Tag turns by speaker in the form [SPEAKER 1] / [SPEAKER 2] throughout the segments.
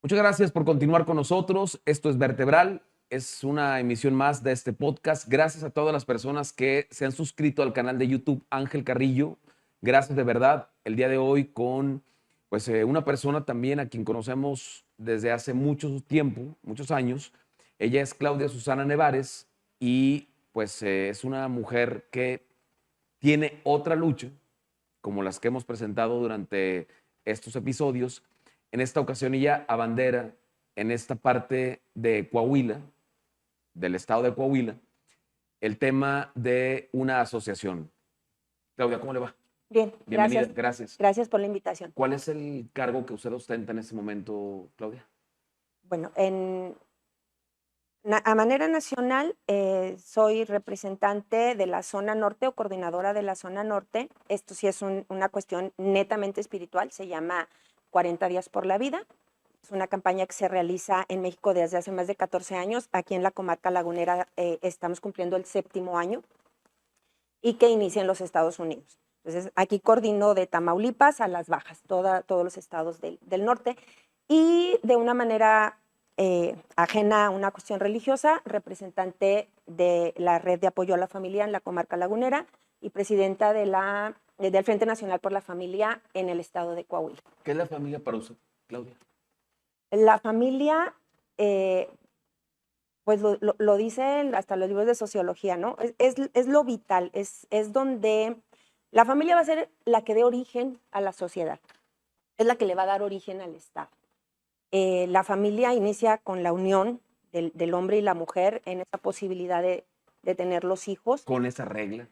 [SPEAKER 1] Muchas gracias por continuar con nosotros. Esto es Vertebral, es una emisión más de este podcast. Gracias a todas las personas que se han suscrito al canal de YouTube Ángel Carrillo. Gracias de verdad. El día de hoy con una persona también a quien conocemos desde hace mucho tiempo, muchos años. Ella es Claudia Susana Nevares y es una mujer que tiene otra lucha, como las que hemos presentado durante estos episodios. En esta ocasión ella abandera en esta parte de Coahuila, del estado de Coahuila, el tema de una asociación. Claudia, ¿cómo le va?
[SPEAKER 2] Bien,
[SPEAKER 1] Bienvenida,
[SPEAKER 2] gracias.
[SPEAKER 1] gracias.
[SPEAKER 2] Gracias por la invitación.
[SPEAKER 1] ¿Cuál es el cargo que usted ostenta en este momento, Claudia?
[SPEAKER 2] Bueno, a manera nacional soy representante de la zona norte o coordinadora de la zona norte. Esto sí es una cuestión netamente espiritual, se llama 40 días por la vida. Es una campaña que se realiza en México desde hace más de 14 años. Aquí en la comarca lagunera estamos cumpliendo el 7º año y que inicia en los Estados Unidos. Entonces, aquí coordino de Tamaulipas a Las Bajas, todos los estados del norte, y de una manera ajena a una cuestión religiosa, representante de la Red de Apoyo a la Familia en la comarca lagunera y presidenta del Frente Nacional por la Familia en el estado de Coahuila.
[SPEAKER 1] ¿Qué es la familia para usted, Claudia?
[SPEAKER 2] La familia, pues lo dicen hasta los libros de sociología, ¿no? Es lo vital, es donde la familia va a ser la que dé origen a la sociedad, es la que le va a dar origen al Estado. La familia inicia con la unión del hombre y la mujer en esa posibilidad de tener los hijos.
[SPEAKER 1] ¿Con esa regla?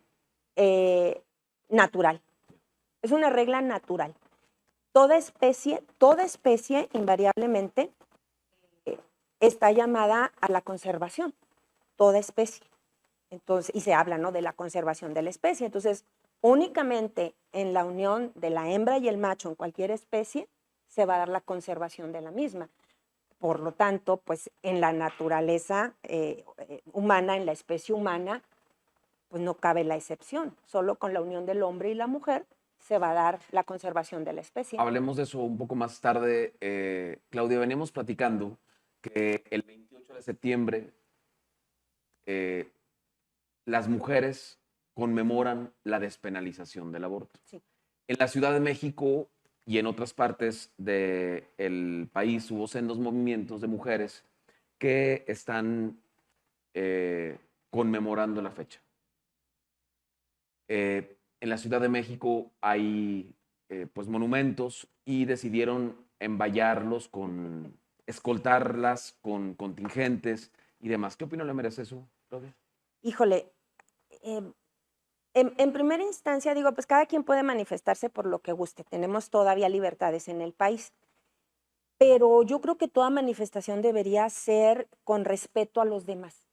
[SPEAKER 2] Natural. Es una regla natural. Toda especie invariablemente está llamada a la conservación, toda especie. Entonces, y se habla, ¿no?, de la conservación de la especie. Entonces, únicamente en la unión de la hembra y el macho en cualquier especie se va a dar la conservación de la misma. Por lo tanto, pues en la naturaleza humana, en la especie humana, pues no cabe la excepción. Solo con la unión del hombre y la mujer se va a dar la conservación de la especie.
[SPEAKER 1] Hablemos de eso un poco más tarde. Claudia, veníamos platicando que el 28 de septiembre las mujeres conmemoran la despenalización del aborto.
[SPEAKER 2] Sí.
[SPEAKER 1] En la Ciudad de México y en otras partes del país hubo sendos movimientos de mujeres que están conmemorando la fecha. En la Ciudad de México hay monumentos y decidieron envallarlos escoltarlas con contingentes y demás. ¿Qué opinión le merece eso, Claudia?
[SPEAKER 2] Híjole, en primera instancia digo, pues cada quien puede manifestarse por lo que guste, tenemos todavía libertades en el país, pero yo creo que toda manifestación debería ser con respeto a los demás.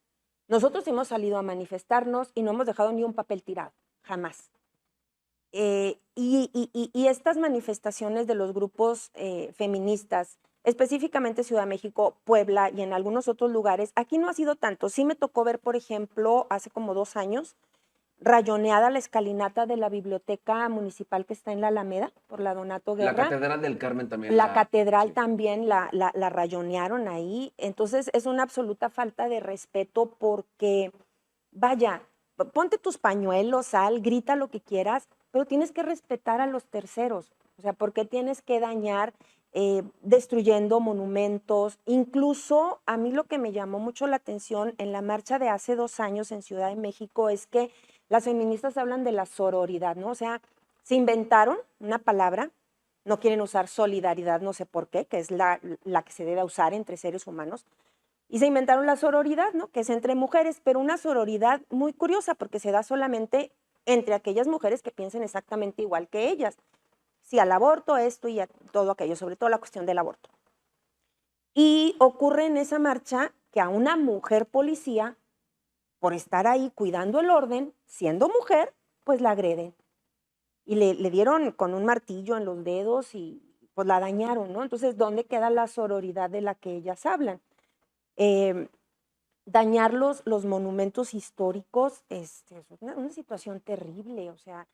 [SPEAKER 2] Nosotros hemos salido a manifestarnos y no hemos dejado ni un papel tirado, jamás. Y estas manifestaciones de los grupos feministas, específicamente Ciudad de México, Puebla y en algunos otros lugares, aquí no ha sido tanto. Sí me tocó ver, por ejemplo, hace como 2 años, rayoneada la escalinata de la biblioteca municipal que está en la Alameda, por la Donato Guerra.
[SPEAKER 1] La Catedral del Carmen también.
[SPEAKER 2] La catedral
[SPEAKER 1] sí.
[SPEAKER 2] también la rayonearon ahí. Entonces es una absoluta falta de respeto porque, vaya, ponte tus pañuelos, sal, grita lo que quieras, pero tienes que respetar a los terceros. O sea, ¿por qué tienes que dañar destruyendo monumentos? Incluso a mí lo que me llamó mucho la atención en la marcha de hace 2 años en Ciudad de México es que las feministas hablan de la sororidad, ¿no? O sea, se inventaron una palabra, no quieren usar solidaridad, no sé por qué, que es la que se debe usar entre seres humanos, y se inventaron la sororidad, ¿no?, que es entre mujeres, pero una sororidad muy curiosa porque se da solamente entre aquellas mujeres que piensen exactamente igual que ellas. Sí, al aborto, esto y todo aquello, sobre todo la cuestión del aborto. Y ocurre en esa marcha que a una mujer policía, por estar ahí cuidando el orden, siendo mujer, pues la agreden. Y le dieron con un martillo en los dedos y pues la dañaron, ¿no? Entonces, ¿dónde queda la sororidad de la que ellas hablan? Dañar los monumentos históricos es una situación terrible, o sea,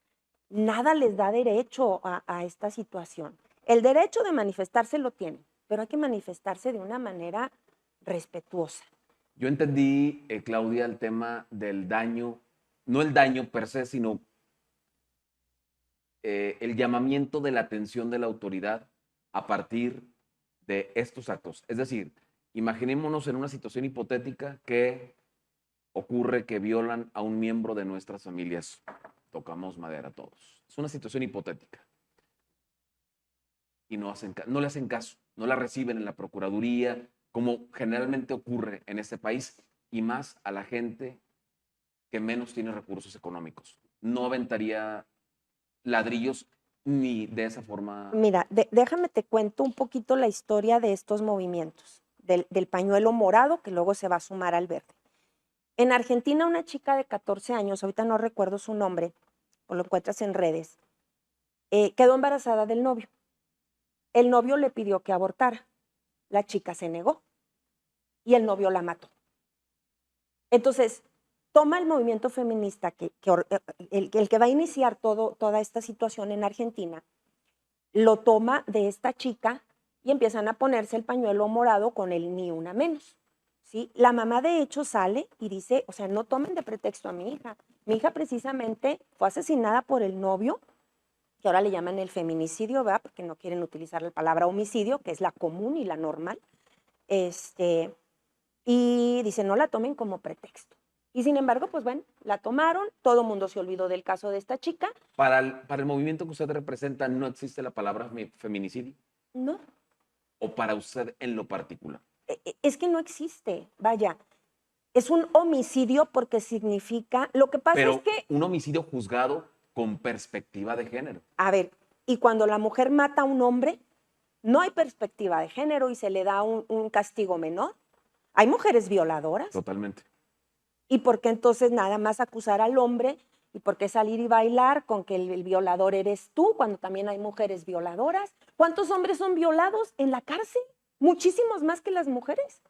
[SPEAKER 2] nada les da derecho a esta situación. El derecho de manifestarse lo tienen, pero hay que manifestarse de una manera respetuosa.
[SPEAKER 1] Yo entendí, Claudia, el tema del daño, no el daño per se, sino el llamamiento de la atención de la autoridad a partir de estos actos. Es decir, imaginémonos en una situación hipotética que ocurre que violan a un miembro de nuestras familias. Tocamos madera todos. Es una situación hipotética. Y no le hacen caso, no la reciben en la Procuraduría, como generalmente ocurre en este país, y más a la gente que menos tiene recursos económicos. No aventaría ladrillos ni de esa forma.
[SPEAKER 2] Mira, déjame te cuento un poquito la historia de estos movimientos, del pañuelo morado que luego se va a sumar al verde. En Argentina, una chica de 14 años, ahorita no recuerdo su nombre, o lo encuentras en redes, quedó embarazada del novio. El novio le pidió que abortara. La chica se negó y el novio la mató. Entonces, toma el movimiento feminista, el que va a iniciar toda esta situación en Argentina, lo toma de esta chica y empiezan a ponerse el pañuelo morado con el ni una menos. ¿Sí? La mamá de hecho sale y dice, o sea, no tomen de pretexto a mi hija. Mi hija precisamente fue asesinada por el novio, que ahora le llaman el feminicidio, ¿verdad? Porque no quieren utilizar la palabra homicidio, que es la común y la normal. Y dice, no la tomen como pretexto. Y sin embargo, pues bueno, la tomaron, todo el mundo se olvidó del caso de esta chica.
[SPEAKER 1] Para el movimiento que usted representa, ¿no existe la palabra feminicidio?
[SPEAKER 2] No.
[SPEAKER 1] ¿O para usted en lo particular?
[SPEAKER 2] Es que no existe, vaya. Es un homicidio porque significa, lo que pasa
[SPEAKER 1] Pero
[SPEAKER 2] es que...
[SPEAKER 1] un homicidio juzgado con perspectiva de género.
[SPEAKER 2] A ver, y cuando la mujer mata a un hombre, no hay perspectiva de género y se le da un castigo menor. Hay mujeres violadoras.
[SPEAKER 1] Totalmente.
[SPEAKER 2] ¿Y por qué entonces nada más acusar al hombre? ¿Y por qué salir y bailar con que el violador eres tú cuando también hay mujeres violadoras? ¿Cuántos hombres son violados en la cárcel? Muchísimos más que las mujeres.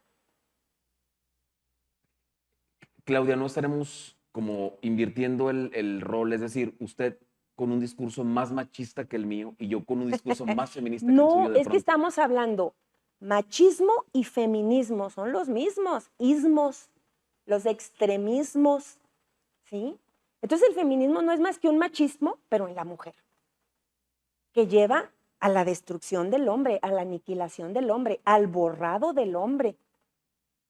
[SPEAKER 1] Claudia, no estaremos como invirtiendo el rol, es decir, usted con un discurso más machista que el mío y yo con un discurso más feminista que el suyo
[SPEAKER 2] No,
[SPEAKER 1] de
[SPEAKER 2] es que estamos hablando, machismo y feminismo son los mismos, ismos, los extremismos, ¿sí? Entonces el feminismo no es más que un machismo, pero en la mujer, que lleva a la destrucción del hombre, a la aniquilación del hombre, al borrado del hombre.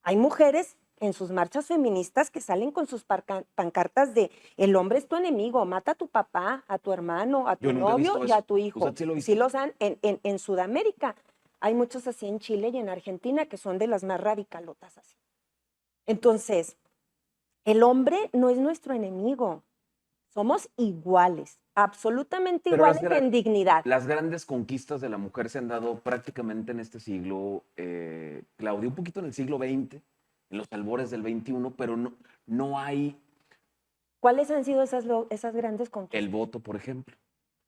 [SPEAKER 2] Hay mujeres en sus marchas feministas que salen con sus pancartas de el hombre es tu enemigo, mata a tu papá, a tu hermano, a tu novio y a tu hijo.
[SPEAKER 1] ¿Usted sí lo ha visto?
[SPEAKER 2] Sí los han en Sudamérica. Hay muchos así en Chile y en Argentina que son de las más radicalotas así. Entonces, el hombre no es nuestro enemigo. Somos iguales, absolutamente iguales en dignidad.
[SPEAKER 1] Las grandes conquistas de la mujer se han dado prácticamente en este siglo, Claudia, un poquito en el siglo XX, en los albores del XXI, pero no hay...
[SPEAKER 2] ¿Cuáles han sido esas grandes conquistas?
[SPEAKER 1] El voto, por ejemplo.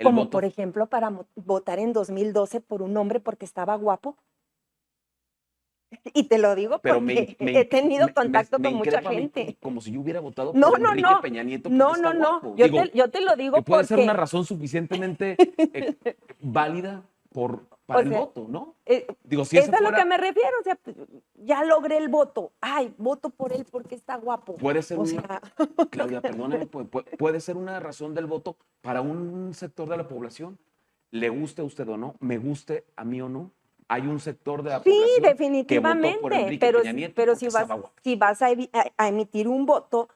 [SPEAKER 2] Como por ejemplo para votar en 2012 por un hombre porque estaba guapo. Y te lo digo porque he tenido contacto con mucha gente.
[SPEAKER 1] Como si yo hubiera votado por Enrique Peña Nieto porque está guapo.
[SPEAKER 2] Yo te lo digo porque...
[SPEAKER 1] puede ser una razón suficientemente válida para el voto, ¿no?
[SPEAKER 2] Si eso es a lo que me refiero. O sea, ya logré el voto. Ay, voto por él porque está guapo.
[SPEAKER 1] Puede ser Claudia, perdóname, puede ser una razón del voto para un sector de la población. Le guste a usted o no, me guste a mí o no. Hay un sector de la población
[SPEAKER 2] definitivamente,
[SPEAKER 1] que votó por Enrique Peña Nieto
[SPEAKER 2] pero si vas a emitir un voto,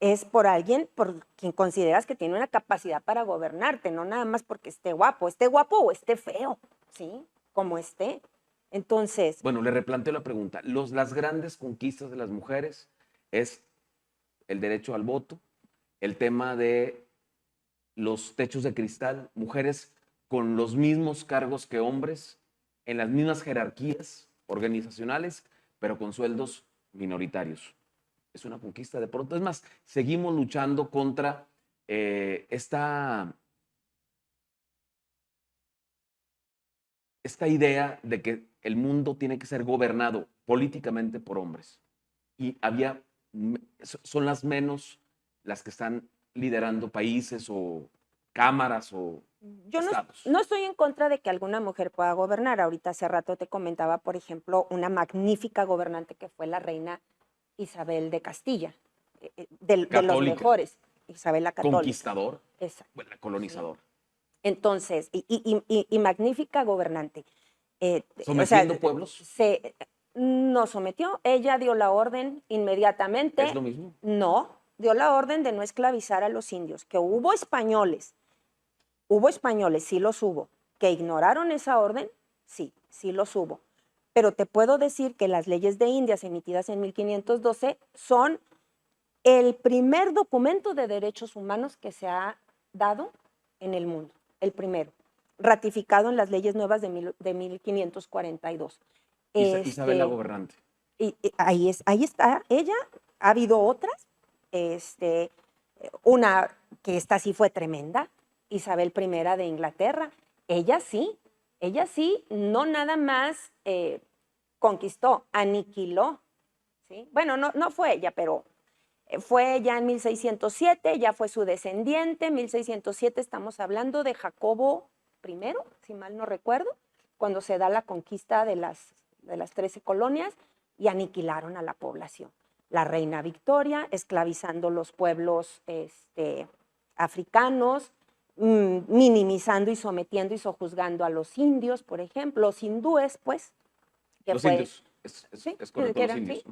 [SPEAKER 2] es por alguien por quien consideras que tiene una capacidad para gobernarte, no nada más porque esté guapo o esté feo, ¿sí? Como esté. Entonces...
[SPEAKER 1] Bueno, le replanteo la pregunta. Las grandes conquistas de las mujeres es el derecho al voto, el tema de los techos de cristal, mujeres con los mismos cargos que hombres, en las mismas jerarquías organizacionales, pero con sueldos minoritarios. Es una conquista de pronto. Es más, seguimos luchando contra esta idea de que el mundo tiene que ser gobernado políticamente por hombres. Y son las menos las que están liderando países o cámaras o
[SPEAKER 2] Yo no,
[SPEAKER 1] estados.
[SPEAKER 2] no estoy en contra de que alguna mujer pueda gobernar. Ahorita hace rato te comentaba, por ejemplo, una magnífica gobernante que fue la reina Isabel de Castilla, de los
[SPEAKER 1] Católica,
[SPEAKER 2] mejores, Isabel la Católica.
[SPEAKER 1] conquistador,
[SPEAKER 2] Exacto.
[SPEAKER 1] bueno, colonizador.
[SPEAKER 2] Entonces, y magnífica gobernante.
[SPEAKER 1] Sometiendo pueblos.
[SPEAKER 2] No sometió, ella dio la orden inmediatamente.
[SPEAKER 1] ¿Es lo mismo?
[SPEAKER 2] No, dio la orden de no esclavizar a los indios, que hubo españoles, sí los hubo, que ignoraron esa orden, sí los hubo. Pero te puedo decir que las leyes de Indias emitidas en 1512 son el primer documento de derechos humanos que se ha dado en el mundo, el primero, ratificado en las leyes nuevas de 1542.
[SPEAKER 1] Isabel la gobernante.
[SPEAKER 2] Ahí está ella, ha habido otras, una que esta sí fue tremenda, Isabel I de Inglaterra, ella sí, no nada más conquistó, aniquiló, ¿sí? Bueno, no fue ella, pero fue ya en 1607, ya fue su descendiente, 1607 estamos hablando de Jacobo I, si mal no recuerdo, cuando se da la conquista de las 13 colonias y aniquilaron a la población. La reina Victoria, esclavizando los pueblos africanos, minimizando y sometiendo y sojuzgando a los indios, por ejemplo, los hindúes, pues.
[SPEAKER 1] Los indios, es correcto, los indios.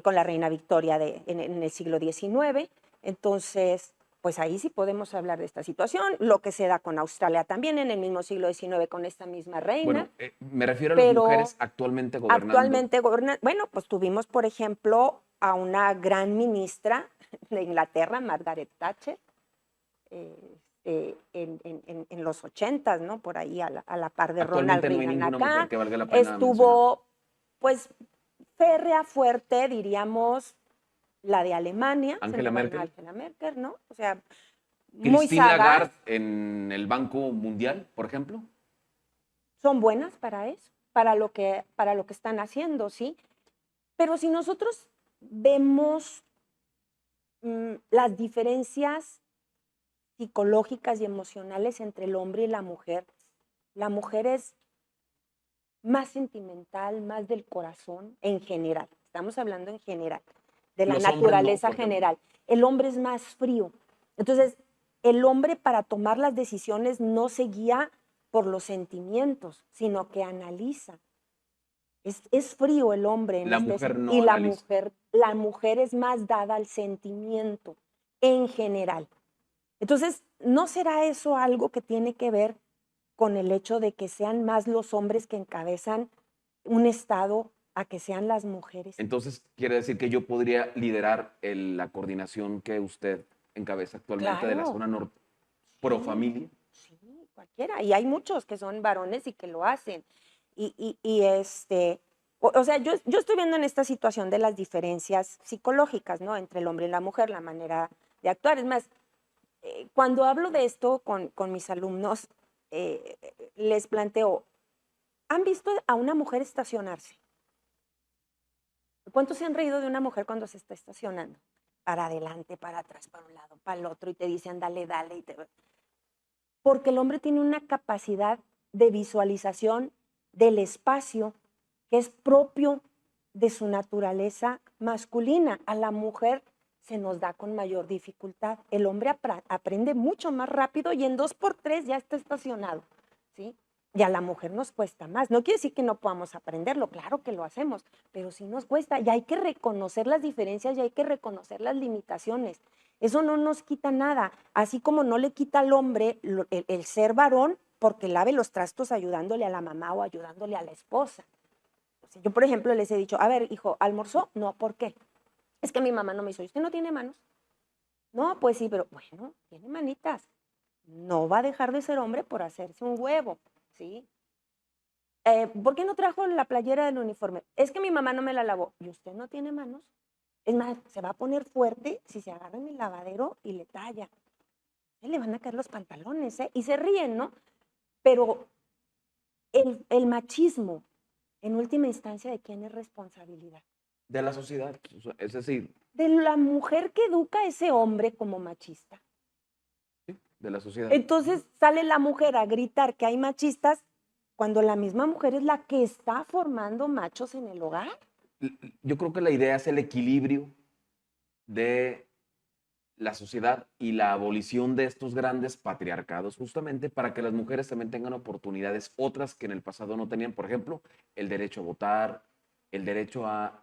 [SPEAKER 2] Con la reina Victoria en el siglo XIX. Entonces, pues ahí sí podemos hablar de esta situación. Lo que se da con Australia también en el mismo siglo XIX con esta misma reina.
[SPEAKER 1] Bueno, me refiero a las mujeres actualmente gobernando.
[SPEAKER 2] Bueno, pues tuvimos, por ejemplo, a una gran ministra de Inglaterra, Margaret Thatcher, en los 80s, ¿no? Por ahí a la par de Ronald
[SPEAKER 1] Actualmente no hay
[SPEAKER 2] Reagan
[SPEAKER 1] ninguna
[SPEAKER 2] acá.
[SPEAKER 1] mujer que valga la pena mencionar.
[SPEAKER 2] Estuvo, pues, férrea, fuerte, diríamos, la de Alemania.
[SPEAKER 1] Angela Merkel.
[SPEAKER 2] Angela Merkel, ¿no? O sea, muy
[SPEAKER 1] Christine
[SPEAKER 2] sagaz.
[SPEAKER 1] Lagarde en el Banco Mundial, por ejemplo.
[SPEAKER 2] Son buenas para eso, para lo que están haciendo, ¿sí? Pero si nosotros vemos las diferencias psicológicas y emocionales entre el hombre y la mujer es más sentimental, más del corazón en general. Estamos hablando en general, de la naturaleza general. El hombre es más frío. Entonces, el hombre para tomar las decisiones no se guía por los sentimientos, sino que analiza. Es frío el hombre.
[SPEAKER 1] La mujer no
[SPEAKER 2] y
[SPEAKER 1] analiza.
[SPEAKER 2] la mujer es más dada al sentimiento en general. Entonces, ¿no será eso algo que tiene que ver con el hecho de que sean más los hombres que encabezan un estado a que sean las mujeres?
[SPEAKER 1] Entonces, quiere decir que yo podría liderar la coordinación que usted encabeza actualmente de la zona norte, pro familia.
[SPEAKER 2] Sí, cualquiera. Y hay muchos que son varones y que lo hacen. O sea, yo estoy viendo en esta situación de las diferencias psicológicas, ¿no? Entre el hombre y la mujer, la manera de actuar. Es más, cuando hablo de esto con mis alumnos, les planteo, ¿han visto a una mujer estacionarse? ¿Cuántos se han reído de una mujer cuando se está estacionando? Para adelante, para atrás, para un lado, para el otro, y te dicen, dale. Porque el hombre tiene una capacidad de visualización del espacio que es propio de su naturaleza masculina. A la mujer se nos da con mayor dificultad. El hombre aprende mucho más rápido y en 2x3 ya está estacionado, ¿sí? Y a la mujer nos cuesta más. No quiere decir que no podamos aprenderlo, claro que lo hacemos, pero sí nos cuesta y hay que reconocer las diferencias y hay que reconocer las limitaciones. Eso no nos quita nada, así como no le quita al hombre el ser varón porque lave los trastos ayudándole a la mamá o ayudándole a la esposa. O sea, yo, por ejemplo, les he dicho, a ver, hijo, ¿almorzó? No, ¿por qué? Es que mi mamá no me hizo. ¿Y usted no tiene manos? No, pues sí, pero bueno, tiene manitas. No va a dejar de ser hombre por hacerse un huevo, ¿sí? ¿Por qué no trajo la playera del uniforme? Es que mi mamá no me la lavó. ¿Y usted no tiene manos? Es más, se va a poner fuerte si se agarra en el lavadero y le talla. Le van a caer los pantalones, ¿eh? Y se ríen, ¿no? Pero el machismo, en última instancia, ¿de quién es responsabilidad?
[SPEAKER 1] De la sociedad, es decir.
[SPEAKER 2] De la mujer que educa a ese hombre como machista.
[SPEAKER 1] De de la sociedad.
[SPEAKER 2] Entonces sale la mujer a gritar que hay machistas cuando la misma mujer es la que está formando machos en el hogar.
[SPEAKER 1] Yo creo que la idea es el equilibrio de la sociedad y la abolición de estos grandes patriarcados, justamente para que las mujeres también tengan oportunidades otras que en el pasado no tenían. Por ejemplo, el derecho a votar, el derecho a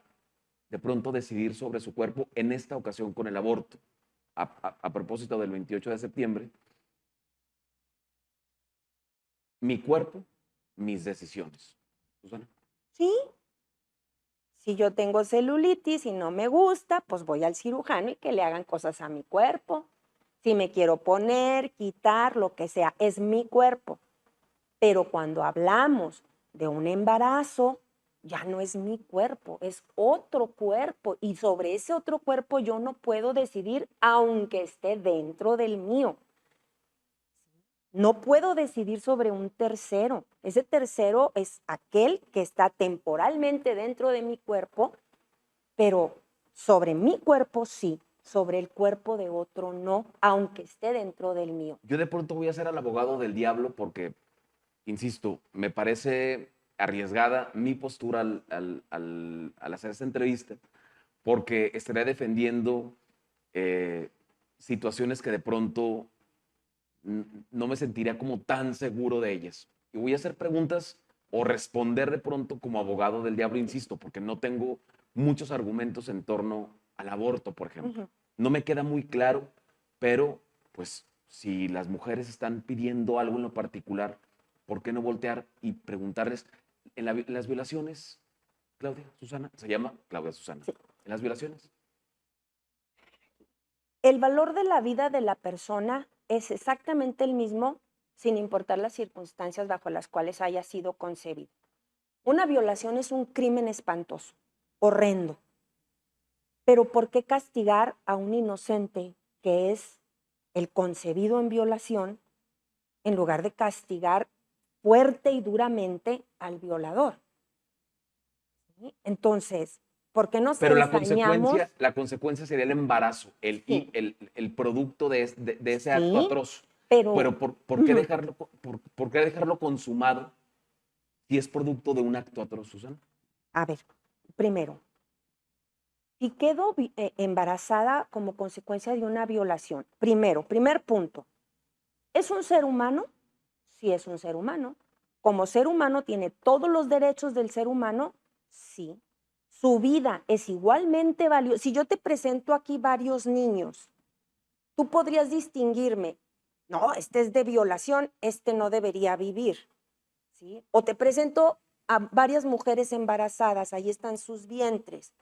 [SPEAKER 1] de pronto decidir sobre su cuerpo, en esta ocasión con el aborto. A propósito del 28 de septiembre, mi cuerpo, mis decisiones. Susana.
[SPEAKER 2] Sí, si yo tengo celulitis y no me gusta, pues voy al cirujano y que le hagan cosas a mi cuerpo. Si me quiero poner, quitar, lo que sea, es mi cuerpo. Pero cuando hablamos de un embarazo, ya no es mi cuerpo, es otro cuerpo. Y sobre ese otro cuerpo yo no puedo decidir aunque esté dentro del mío. No puedo decidir sobre un tercero. Ese tercero es aquel que está temporalmente dentro de mi cuerpo, pero sobre mi cuerpo sí, sobre el cuerpo de otro no, aunque esté dentro del mío.
[SPEAKER 1] Yo de pronto voy a ser el abogado del diablo porque, insisto, me parece arriesgada mi postura al hacer esta entrevista, porque estaré defendiendo situaciones que de pronto no me sentiría como tan seguro de ellas. Y voy a hacer preguntas o responder de pronto como abogado del diablo, insisto, porque no tengo muchos argumentos en torno al aborto, por ejemplo. No me queda muy claro, pero pues si las mujeres están pidiendo algo en lo particular, ¿por qué no voltear y preguntarles en las violaciones, Claudia, Susana? Se llama Claudia Susana.
[SPEAKER 2] Sí.
[SPEAKER 1] En las violaciones.
[SPEAKER 2] El valor de la vida de la persona es exactamente el mismo sin importar las circunstancias bajo las cuales haya sido concebido. Una violación es un crimen espantoso, horrendo. Pero ¿por qué castigar a un inocente que es el concebido en violación en lugar de castigar fuerte y duramente al violador? ¿Sí? Entonces, ¿por qué nos
[SPEAKER 1] Pero
[SPEAKER 2] ensañamos?
[SPEAKER 1] la consecuencia sería el embarazo,
[SPEAKER 2] Sí.
[SPEAKER 1] el producto de ese acto
[SPEAKER 2] Sí,
[SPEAKER 1] atroz.
[SPEAKER 2] pero
[SPEAKER 1] Pero ¿por qué por qué dejarlo consumado si es producto de un acto atroz, Susana?
[SPEAKER 2] a ver, primero, si quedo embarazada como consecuencia de una violación, primero, primer punto, ¿es un ser humano? Sí, es un ser humano. Como ser humano tiene todos los derechos del ser humano, sí. Su vida es igualmente valiosa. Si yo te presento aquí varios niños, tú podrías distinguirme, no, este es de violación, este no debería vivir, ¿sí? O te presento a varias mujeres embarazadas, ahí están sus vientres,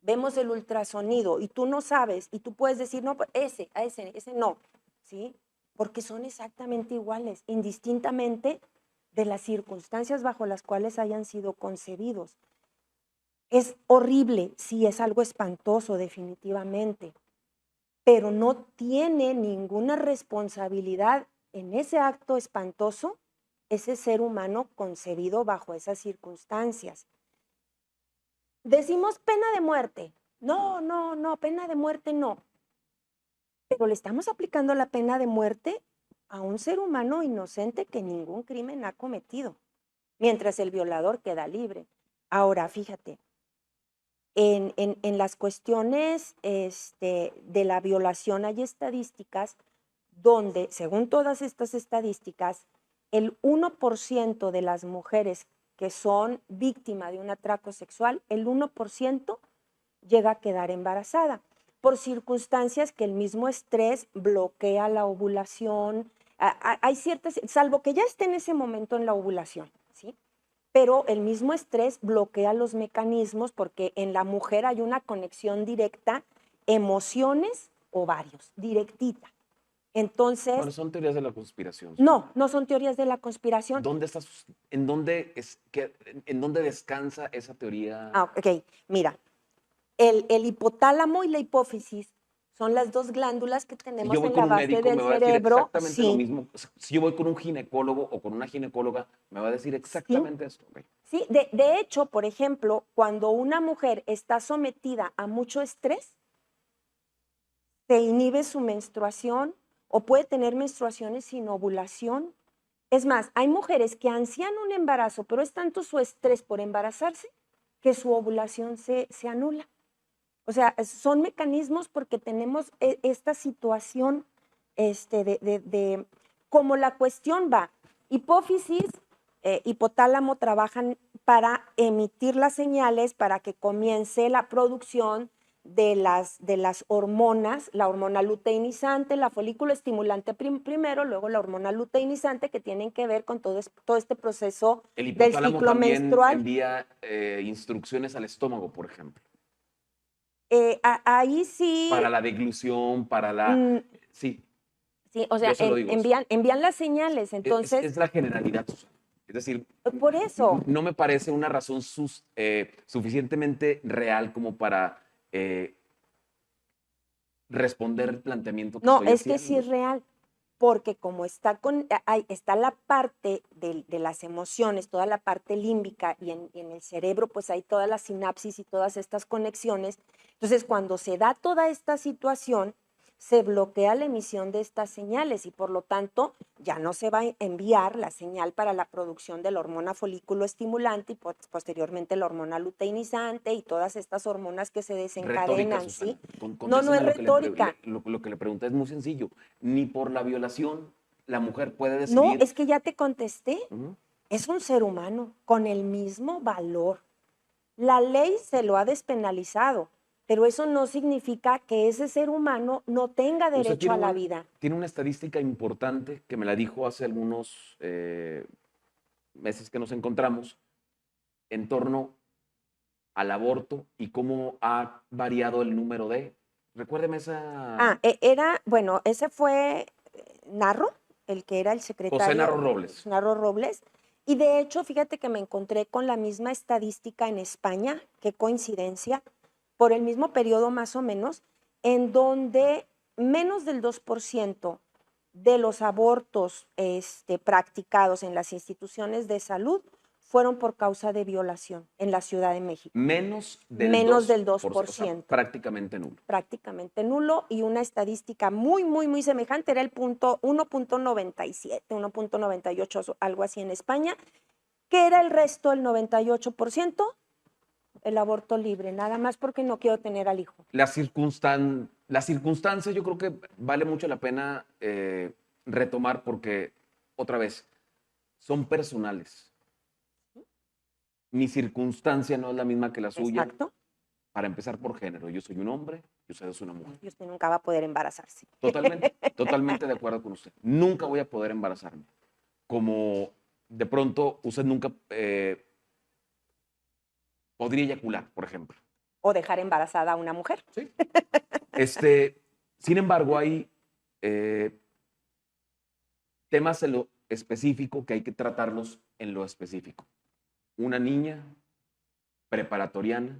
[SPEAKER 2] vemos el ultrasonido y tú no sabes, y tú puedes decir, no, ese no, ¿sí? Porque son exactamente iguales, indistintamente de las circunstancias bajo las cuales hayan sido concebidos. Es horrible, sí, es algo espantoso, definitivamente, pero no tiene ninguna responsabilidad en ese acto espantoso ese ser humano concebido bajo esas circunstancias. Decimos pena de muerte. No, no, no, pena de muerte no. Pero le estamos aplicando la pena de muerte a un ser humano inocente que ningún crimen ha cometido, mientras el violador queda libre. Ahora, fíjate, en las cuestiones de la violación hay estadísticas donde, según todas estas estadísticas, el 1% de las mujeres que son víctimas de un atraco sexual, el 1% llega a quedar embarazada por circunstancias que el mismo estrés bloquea la ovulación. Hay ciertas, salvo que ya esté en ese momento en la ovulación, ¿sí? Pero el mismo estrés bloquea los mecanismos porque en la mujer hay una conexión directa, emociones, ovarios, directita. Entonces,
[SPEAKER 1] Bueno, son teorías de la conspiración.
[SPEAKER 2] no, no son teorías de la conspiración.
[SPEAKER 1] ¿En dónde descansa esa teoría?
[SPEAKER 2] Ok, mira, el hipotálamo y la hipófisis son las dos glándulas que
[SPEAKER 1] Si yo
[SPEAKER 2] tenemos
[SPEAKER 1] voy
[SPEAKER 2] en
[SPEAKER 1] con
[SPEAKER 2] la
[SPEAKER 1] un
[SPEAKER 2] base
[SPEAKER 1] médico, me
[SPEAKER 2] del
[SPEAKER 1] va a decir
[SPEAKER 2] cerebro,
[SPEAKER 1] exactamente lo
[SPEAKER 2] sí,
[SPEAKER 1] mismo. Si yo voy con un ginecólogo o con una ginecóloga, me va a decir
[SPEAKER 2] sí,
[SPEAKER 1] exactamente esto. Okay.
[SPEAKER 2] sí. De hecho, por ejemplo, cuando una mujer está sometida a mucho estrés, se inhibe su menstruación, o puede tener menstruaciones sin ovulación. Es más, hay mujeres que ansían un embarazo, pero es tanto su estrés por embarazarse que su ovulación se anula. O sea, son mecanismos porque tenemos esta situación como la cuestión va, hipófisis, hipotálamo trabajan para emitir las señales para que comience la producción de las hormonas, la hormona luteinizante, la folículo estimulante primero, luego la hormona luteinizante, que tienen que ver con todo este proceso
[SPEAKER 1] El
[SPEAKER 2] del
[SPEAKER 1] hipotálamo
[SPEAKER 2] ciclo
[SPEAKER 1] también
[SPEAKER 2] menstrual.
[SPEAKER 1] envía instrucciones al estómago, por ejemplo.
[SPEAKER 2] Ahí sí.
[SPEAKER 1] Para la deglución, para la... Sí.
[SPEAKER 2] Sí, o sea,
[SPEAKER 1] Yo se lo digo.
[SPEAKER 2] envían las señales, entonces...
[SPEAKER 1] Es la generalidad, Susana. Es decir,
[SPEAKER 2] por eso.
[SPEAKER 1] No me parece una razón suficientemente real como para responder el planteamiento que
[SPEAKER 2] No,
[SPEAKER 1] estoy
[SPEAKER 2] es que sí
[SPEAKER 1] haciendo.
[SPEAKER 2] es real, porque como está la parte de las emociones, toda la parte límbica y en el cerebro pues hay todas las sinapsis y todas estas conexiones. Entonces cuando se da toda esta situación, se bloquea la emisión de estas señales y por lo tanto ya no se va a enviar la señal para la producción de la hormona folículo estimulante y posteriormente la hormona luteinizante y todas estas hormonas que se desencadenan.
[SPEAKER 1] Retórica, Susana.
[SPEAKER 2] ¿Sí? No es retórica.
[SPEAKER 1] Lo que le pregunté es muy sencillo. Ni por la violación la mujer puede decidir.
[SPEAKER 2] No, es que ya te contesté. Es un ser humano con el mismo valor. La ley se lo ha despenalizado, pero eso no significa que ese ser humano no tenga derecho a la vida.
[SPEAKER 1] Tiene una estadística importante que me la dijo hace algunos meses que nos encontramos en torno al aborto y cómo ha variado el número de... Recuérdeme esa...
[SPEAKER 2] Bueno, ese fue Narro, el que era el secretario.
[SPEAKER 1] José Narro Robles.
[SPEAKER 2] Narro Robles. Y de hecho, fíjate que me encontré con la misma estadística en España, qué coincidencia, por el mismo periodo más o menos, en donde menos del 2% de los abortos practicados en las instituciones de salud fueron por causa de violación en la Ciudad de México.
[SPEAKER 1] Menos del 2%. O sea, prácticamente nulo.
[SPEAKER 2] Prácticamente nulo, y una estadística muy, muy, muy semejante era el punto 1.97, 1.98, algo así en España, que era el resto, el 98%, el aborto libre, nada más porque no quiero tener al hijo.
[SPEAKER 1] Las circunstancias yo creo que vale mucho la pena retomar porque, otra vez, son personales. Mi circunstancia no es la misma que la suya.
[SPEAKER 2] Exacto.
[SPEAKER 1] Para empezar por género, yo soy un hombre y usted es una mujer.
[SPEAKER 2] Y usted nunca va a poder embarazarse.
[SPEAKER 1] Totalmente de acuerdo con usted. Nunca voy a poder embarazarme. Como de pronto usted nunca podría eyacular, por ejemplo.
[SPEAKER 2] O dejar embarazada a una mujer.
[SPEAKER 1] Sí. Sin embargo, hay temas en lo específico que hay que tratarlos en lo específico. Una niña preparatoriana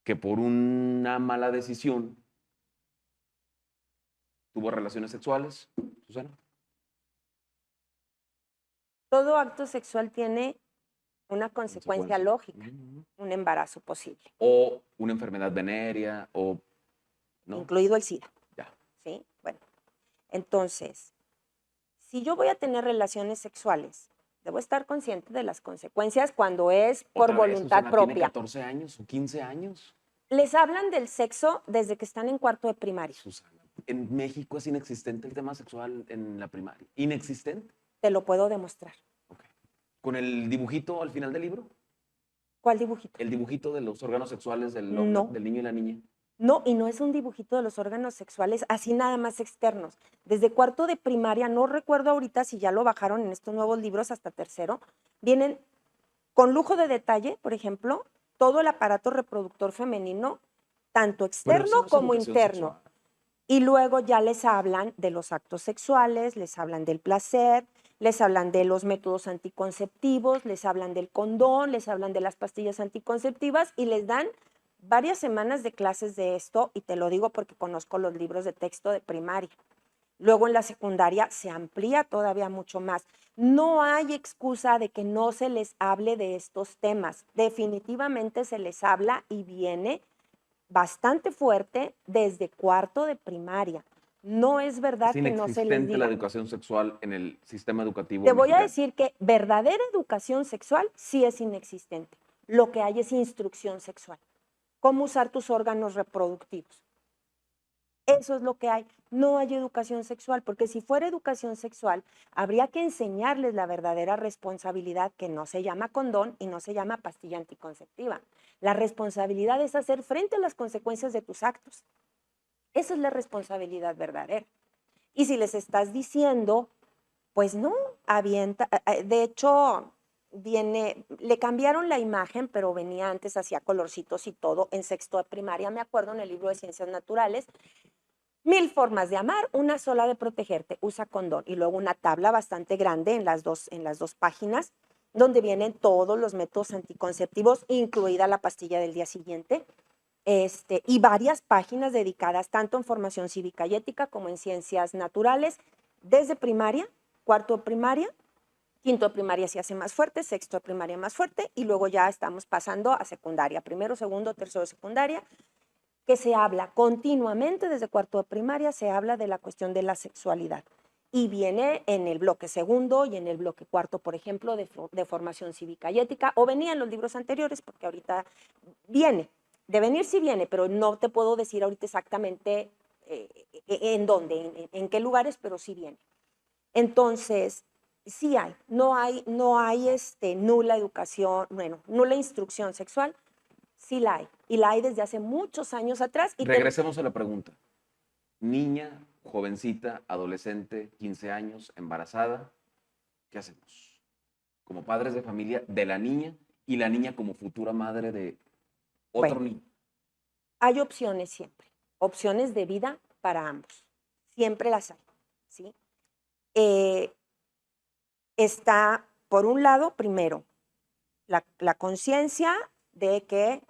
[SPEAKER 1] que por una mala decisión tuvo relaciones sexuales, Susana.
[SPEAKER 2] Todo acto sexual tiene una consecuencia lógica, un embarazo posible.
[SPEAKER 1] O una enfermedad venérea, o... ¿no?
[SPEAKER 2] Incluido el SIDA.
[SPEAKER 1] Ya.
[SPEAKER 2] ¿Sí? Bueno, entonces, si yo voy a tener relaciones sexuales, debo estar consciente de las consecuencias cuando es por voluntad propia.
[SPEAKER 1] ¿Tiene 14 años o 15 años?
[SPEAKER 2] Les hablan del sexo desde que están en cuarto de primaria.
[SPEAKER 1] Susana, en México es inexistente el tema sexual en la primaria. ¿Inexistente?
[SPEAKER 2] Te lo puedo demostrar.
[SPEAKER 1] Okay. ¿Con el dibujito al final del libro?
[SPEAKER 2] ¿Cuál dibujito?
[SPEAKER 1] El dibujito de los órganos sexuales del niño y la niña.
[SPEAKER 2] No, y no es un dibujito de los órganos sexuales así nada más externos. Desde cuarto de primaria, no recuerdo ahorita si ya lo bajaron en estos nuevos libros hasta tercero, vienen con lujo de detalle, por ejemplo, todo el aparato reproductor femenino, tanto externo como interno. Sexual. Y luego ya les hablan de los actos sexuales, les hablan del placer, les hablan de los métodos anticonceptivos, les hablan del condón, les hablan de las pastillas anticonceptivas y les dan varias semanas de clases de esto, y te lo digo porque conozco los libros de texto de primaria. Luego en la secundaria se amplía todavía mucho más. No hay excusa de que no se les hable de estos temas. Definitivamente se les habla y viene bastante fuerte desde cuarto de primaria. No es verdad
[SPEAKER 1] Es
[SPEAKER 2] que no se les
[SPEAKER 1] inexistente la
[SPEAKER 2] diga.
[SPEAKER 1] educación sexual en el sistema educativo
[SPEAKER 2] Te voy a
[SPEAKER 1] mexicano.
[SPEAKER 2] decir que verdadera educación sexual sí es inexistente. Lo que hay es instrucción sexual. Cómo usar tus órganos reproductivos. Eso es lo que hay. No hay educación sexual, porque si fuera educación sexual, habría que enseñarles la verdadera responsabilidad, que no se llama condón y no se llama pastilla anticonceptiva. La responsabilidad es hacer frente a las consecuencias de tus actos. Esa es la responsabilidad verdadera. Y si les estás diciendo, pues no, avienta. De hecho, le cambiaron la imagen, pero venía antes, hacía colorcitos y todo, en sexto de primaria, me acuerdo, en el libro de Ciencias Naturales. 1000 formas de amar, una sola de protegerte, usa condón. Y luego una tabla bastante grande en las dos páginas, donde vienen todos los métodos anticonceptivos, incluida la pastilla del día siguiente, y varias páginas dedicadas tanto en formación cívica y ética como en ciencias naturales, desde primaria, cuarto de primaria, quinto de primaria se hace más fuerte, sexto de primaria más fuerte, y luego ya estamos pasando a secundaria, primero, segundo, tercero de secundaria, que se habla continuamente desde cuarto de primaria, se habla de la cuestión de la sexualidad. Y viene en el bloque segundo y en el bloque cuarto, por ejemplo, de formación cívica y ética, o venía en los libros anteriores, porque ahorita viene. De venir sí viene, pero no te puedo decir ahorita exactamente en dónde, en qué lugares, pero sí viene. Entonces, sí hay, no hay nula educación, bueno, nula instrucción sexual, sí la hay. Y la hay desde hace muchos años atrás.
[SPEAKER 1] Regresemos a la pregunta. Niña, jovencita, adolescente, 15 años, embarazada, ¿qué hacemos? Como padres de familia de la niña y la niña como futura madre de otro
[SPEAKER 2] Bueno,
[SPEAKER 1] niño.
[SPEAKER 2] hay opciones siempre, opciones de vida para ambos. Siempre las hay, ¿sí? Está, por un lado, primero, la conciencia de que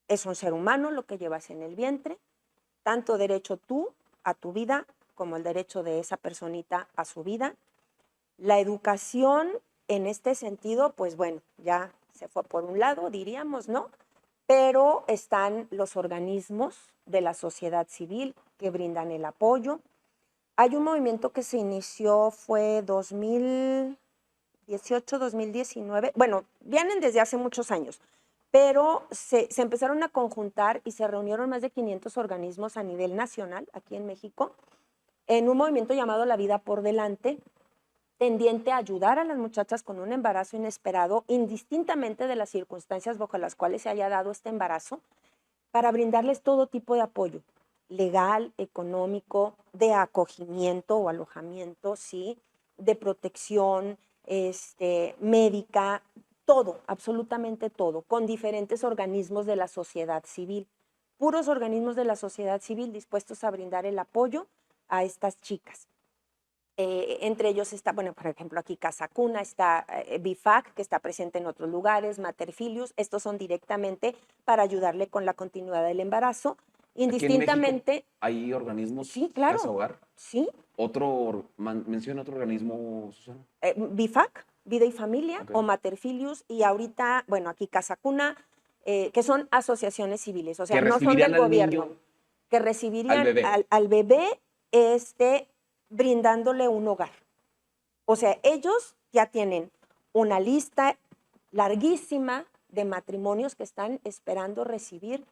[SPEAKER 2] es un ser humano lo que llevas en el vientre, tanto derecho tú a tu vida como el derecho de esa personita a su vida. La educación en este sentido, pues bueno, ya se fue por un lado, diríamos, ¿no? Pero están los organismos de la sociedad civil que brindan el apoyo. Hay un movimiento que se inició, fue 2018, 2019, bueno, vienen desde hace muchos años, pero se empezaron a conjuntar y se reunieron más de 500 organismos a nivel nacional, aquí en México, en un movimiento llamado La Vida por Delante, tendiente a ayudar a las muchachas con un embarazo inesperado, indistintamente de las circunstancias bajo las cuales se haya dado este embarazo, para brindarles todo tipo de apoyo, legal, económico, de acogimiento o alojamiento, ¿sí? De protección, médica, todo, absolutamente todo, con diferentes organismos de la sociedad civil, puros organismos de la sociedad civil dispuestos a brindar el apoyo a estas chicas. Entre ellos está, bueno, por ejemplo, aquí Casa Cuna, está BIFAC, que está presente en otros lugares, Materfilius, estos son directamente para ayudarle con la continuidad del embarazo,
[SPEAKER 1] Aquí en México
[SPEAKER 2] indistintamente.
[SPEAKER 1] hay organismos
[SPEAKER 2] Sí,
[SPEAKER 1] casa
[SPEAKER 2] claro,
[SPEAKER 1] hogar.
[SPEAKER 2] sí.
[SPEAKER 1] Menciona otro organismo, Susana.
[SPEAKER 2] BIFAC, Vida y Familia,
[SPEAKER 1] Ok.
[SPEAKER 2] o Materfilius, y ahorita, bueno, aquí Casa Cuna, que son asociaciones civiles, o sea,
[SPEAKER 1] Que
[SPEAKER 2] no son
[SPEAKER 1] recibirían
[SPEAKER 2] del
[SPEAKER 1] al
[SPEAKER 2] gobierno,
[SPEAKER 1] niño,
[SPEAKER 2] que
[SPEAKER 1] al
[SPEAKER 2] recibirían
[SPEAKER 1] bebé.
[SPEAKER 2] al bebé brindándole un hogar. O sea, ellos ya tienen una lista larguísima de matrimonios que están esperando recibir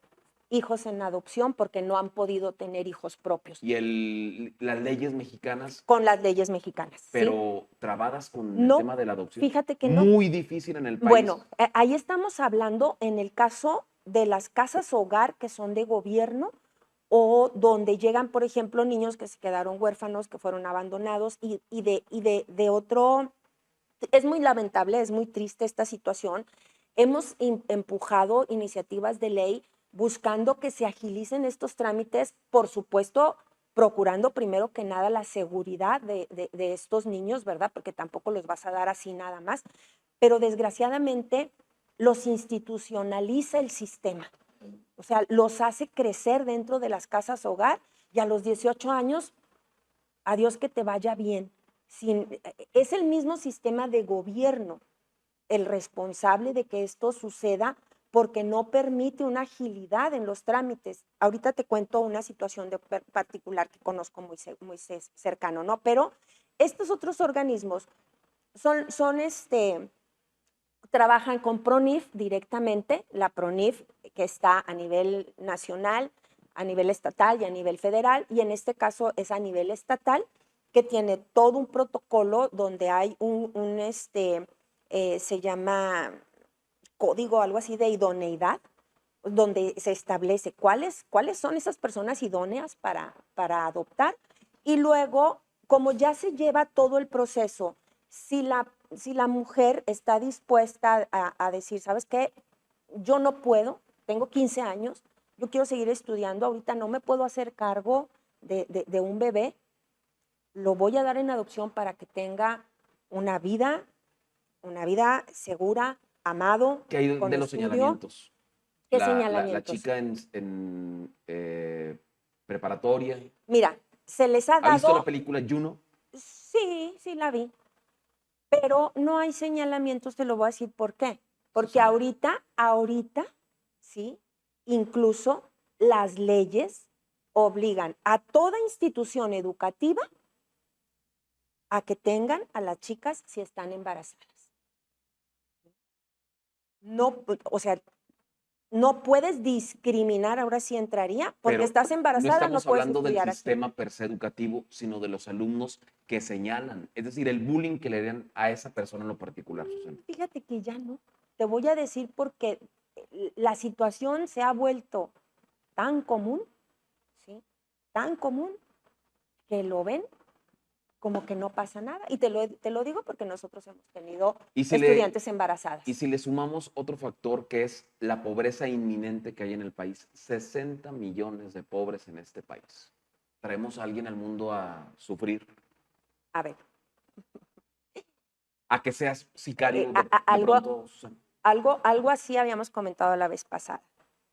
[SPEAKER 2] hijos en adopción porque no han podido tener hijos propios
[SPEAKER 1] Y las leyes mexicanas,
[SPEAKER 2] con las leyes mexicanas, ¿sí?
[SPEAKER 1] pero trabadas con el
[SPEAKER 2] No,
[SPEAKER 1] tema de la adopción.
[SPEAKER 2] fíjate que no.
[SPEAKER 1] Muy difícil en el país.
[SPEAKER 2] Bueno, ahí estamos hablando en el caso de las casas hogar que son de gobierno o donde llegan, por ejemplo, niños que se quedaron huérfanos, que fueron abandonados y de otro. Es muy lamentable, es muy triste esta situación. Hemos empujado iniciativas de ley buscando que se agilicen estos trámites, por supuesto, procurando primero que nada la seguridad de estos niños, ¿verdad? Porque tampoco los vas a dar así nada más, pero desgraciadamente los institucionaliza el sistema. O sea, los hace crecer dentro de las casas hogar y a los 18 años, adiós que te vaya bien. Es el mismo sistema de gobierno el responsable de que esto suceda porque no permite una agilidad en los trámites. Ahorita te cuento una situación particular que conozco muy cercano, ¿no? Pero estos otros organismos trabajan con PRONIF directamente, la PRONIF que está a nivel nacional, a nivel estatal y a nivel federal, y en este caso es a nivel estatal, que tiene todo un protocolo donde hay se llama código, algo así de idoneidad, donde se establece cuáles son esas personas idóneas para adoptar, y luego, como ya se lleva todo el proceso, si la mujer está dispuesta a decir, ¿sabes qué? Yo no puedo, tengo 15 años, yo quiero seguir estudiando, ahorita no me puedo hacer cargo de un bebé, lo voy a dar en adopción para que tenga una vida segura, amado,
[SPEAKER 1] ¿Qué hay
[SPEAKER 2] con
[SPEAKER 1] de los
[SPEAKER 2] estudio.
[SPEAKER 1] señalamientos?
[SPEAKER 2] ¿Qué
[SPEAKER 1] La
[SPEAKER 2] señalamientos?
[SPEAKER 1] chica en preparatoria.
[SPEAKER 2] Mira, se les ha
[SPEAKER 1] ¿Ha visto la
[SPEAKER 2] dado,
[SPEAKER 1] película Juno?
[SPEAKER 2] sí la vi, pero no hay señalamientos, te lo voy a decir por qué. Porque
[SPEAKER 1] Susana.
[SPEAKER 2] ahorita, ¿sí? Incluso las leyes obligan a toda institución educativa a que tengan a las chicas si están embarazadas. No, o sea, no puedes discriminar, ahora sí entraría, porque
[SPEAKER 1] Pero
[SPEAKER 2] estás
[SPEAKER 1] no
[SPEAKER 2] embarazada, no
[SPEAKER 1] estamos
[SPEAKER 2] puedes
[SPEAKER 1] hablando del
[SPEAKER 2] estudiar aquí.
[SPEAKER 1] sistema per se educativo, sino de los alumnos que señalan. Es decir, el bullying que le den a esa persona en lo particular, Susana.
[SPEAKER 2] Fíjate que ya no. Te voy a decir porque la situación se ha vuelto tan común, ¿sí? Tan común que lo ven como que no pasa nada. Y te lo digo porque nosotros hemos tenido
[SPEAKER 1] Y
[SPEAKER 2] estudiantes embarazadas.
[SPEAKER 1] si le sumamos otro factor que es la pobreza inminente que hay en el país, 60 millones de pobres en este país. ¿Traemos a alguien al mundo a sufrir?
[SPEAKER 2] A ver,
[SPEAKER 1] ¿A que seas sicario de
[SPEAKER 2] algo,
[SPEAKER 1] pronto, Susana?
[SPEAKER 2] algo así habíamos comentado la vez pasada.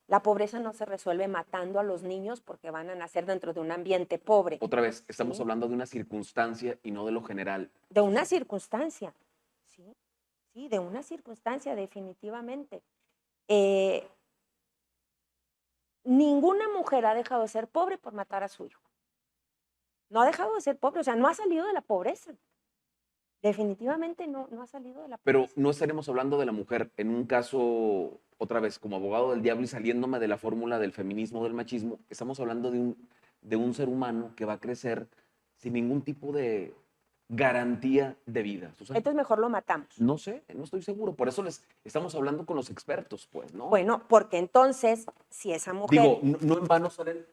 [SPEAKER 2] La pobreza no se resuelve matando a los niños porque van a nacer dentro de un ambiente pobre.
[SPEAKER 1] Otra vez, estamos
[SPEAKER 2] ¿sí?
[SPEAKER 1] hablando de una circunstancia y no de lo general.
[SPEAKER 2] De una circunstancia, ¿sí? Sí, de una circunstancia, definitivamente. Ninguna mujer ha dejado de ser pobre por matar a su hijo. No ha dejado de ser pobre, o sea, no ha salido de la pobreza. Definitivamente no ha salido de la
[SPEAKER 1] Pero
[SPEAKER 2] pobreza.
[SPEAKER 1] no estaremos hablando de la mujer en un caso, otra vez, como abogado del diablo y saliéndome de la fórmula del feminismo, del machismo, estamos hablando de un ser humano que va a crecer sin ningún tipo de garantía de vida. Susana.
[SPEAKER 2] Entonces mejor lo matamos.
[SPEAKER 1] No sé, no estoy seguro. Por eso les estamos hablando con los expertos, pues, ¿no?
[SPEAKER 2] Bueno, porque entonces, si esa mujer...
[SPEAKER 1] Digo, no en vano salen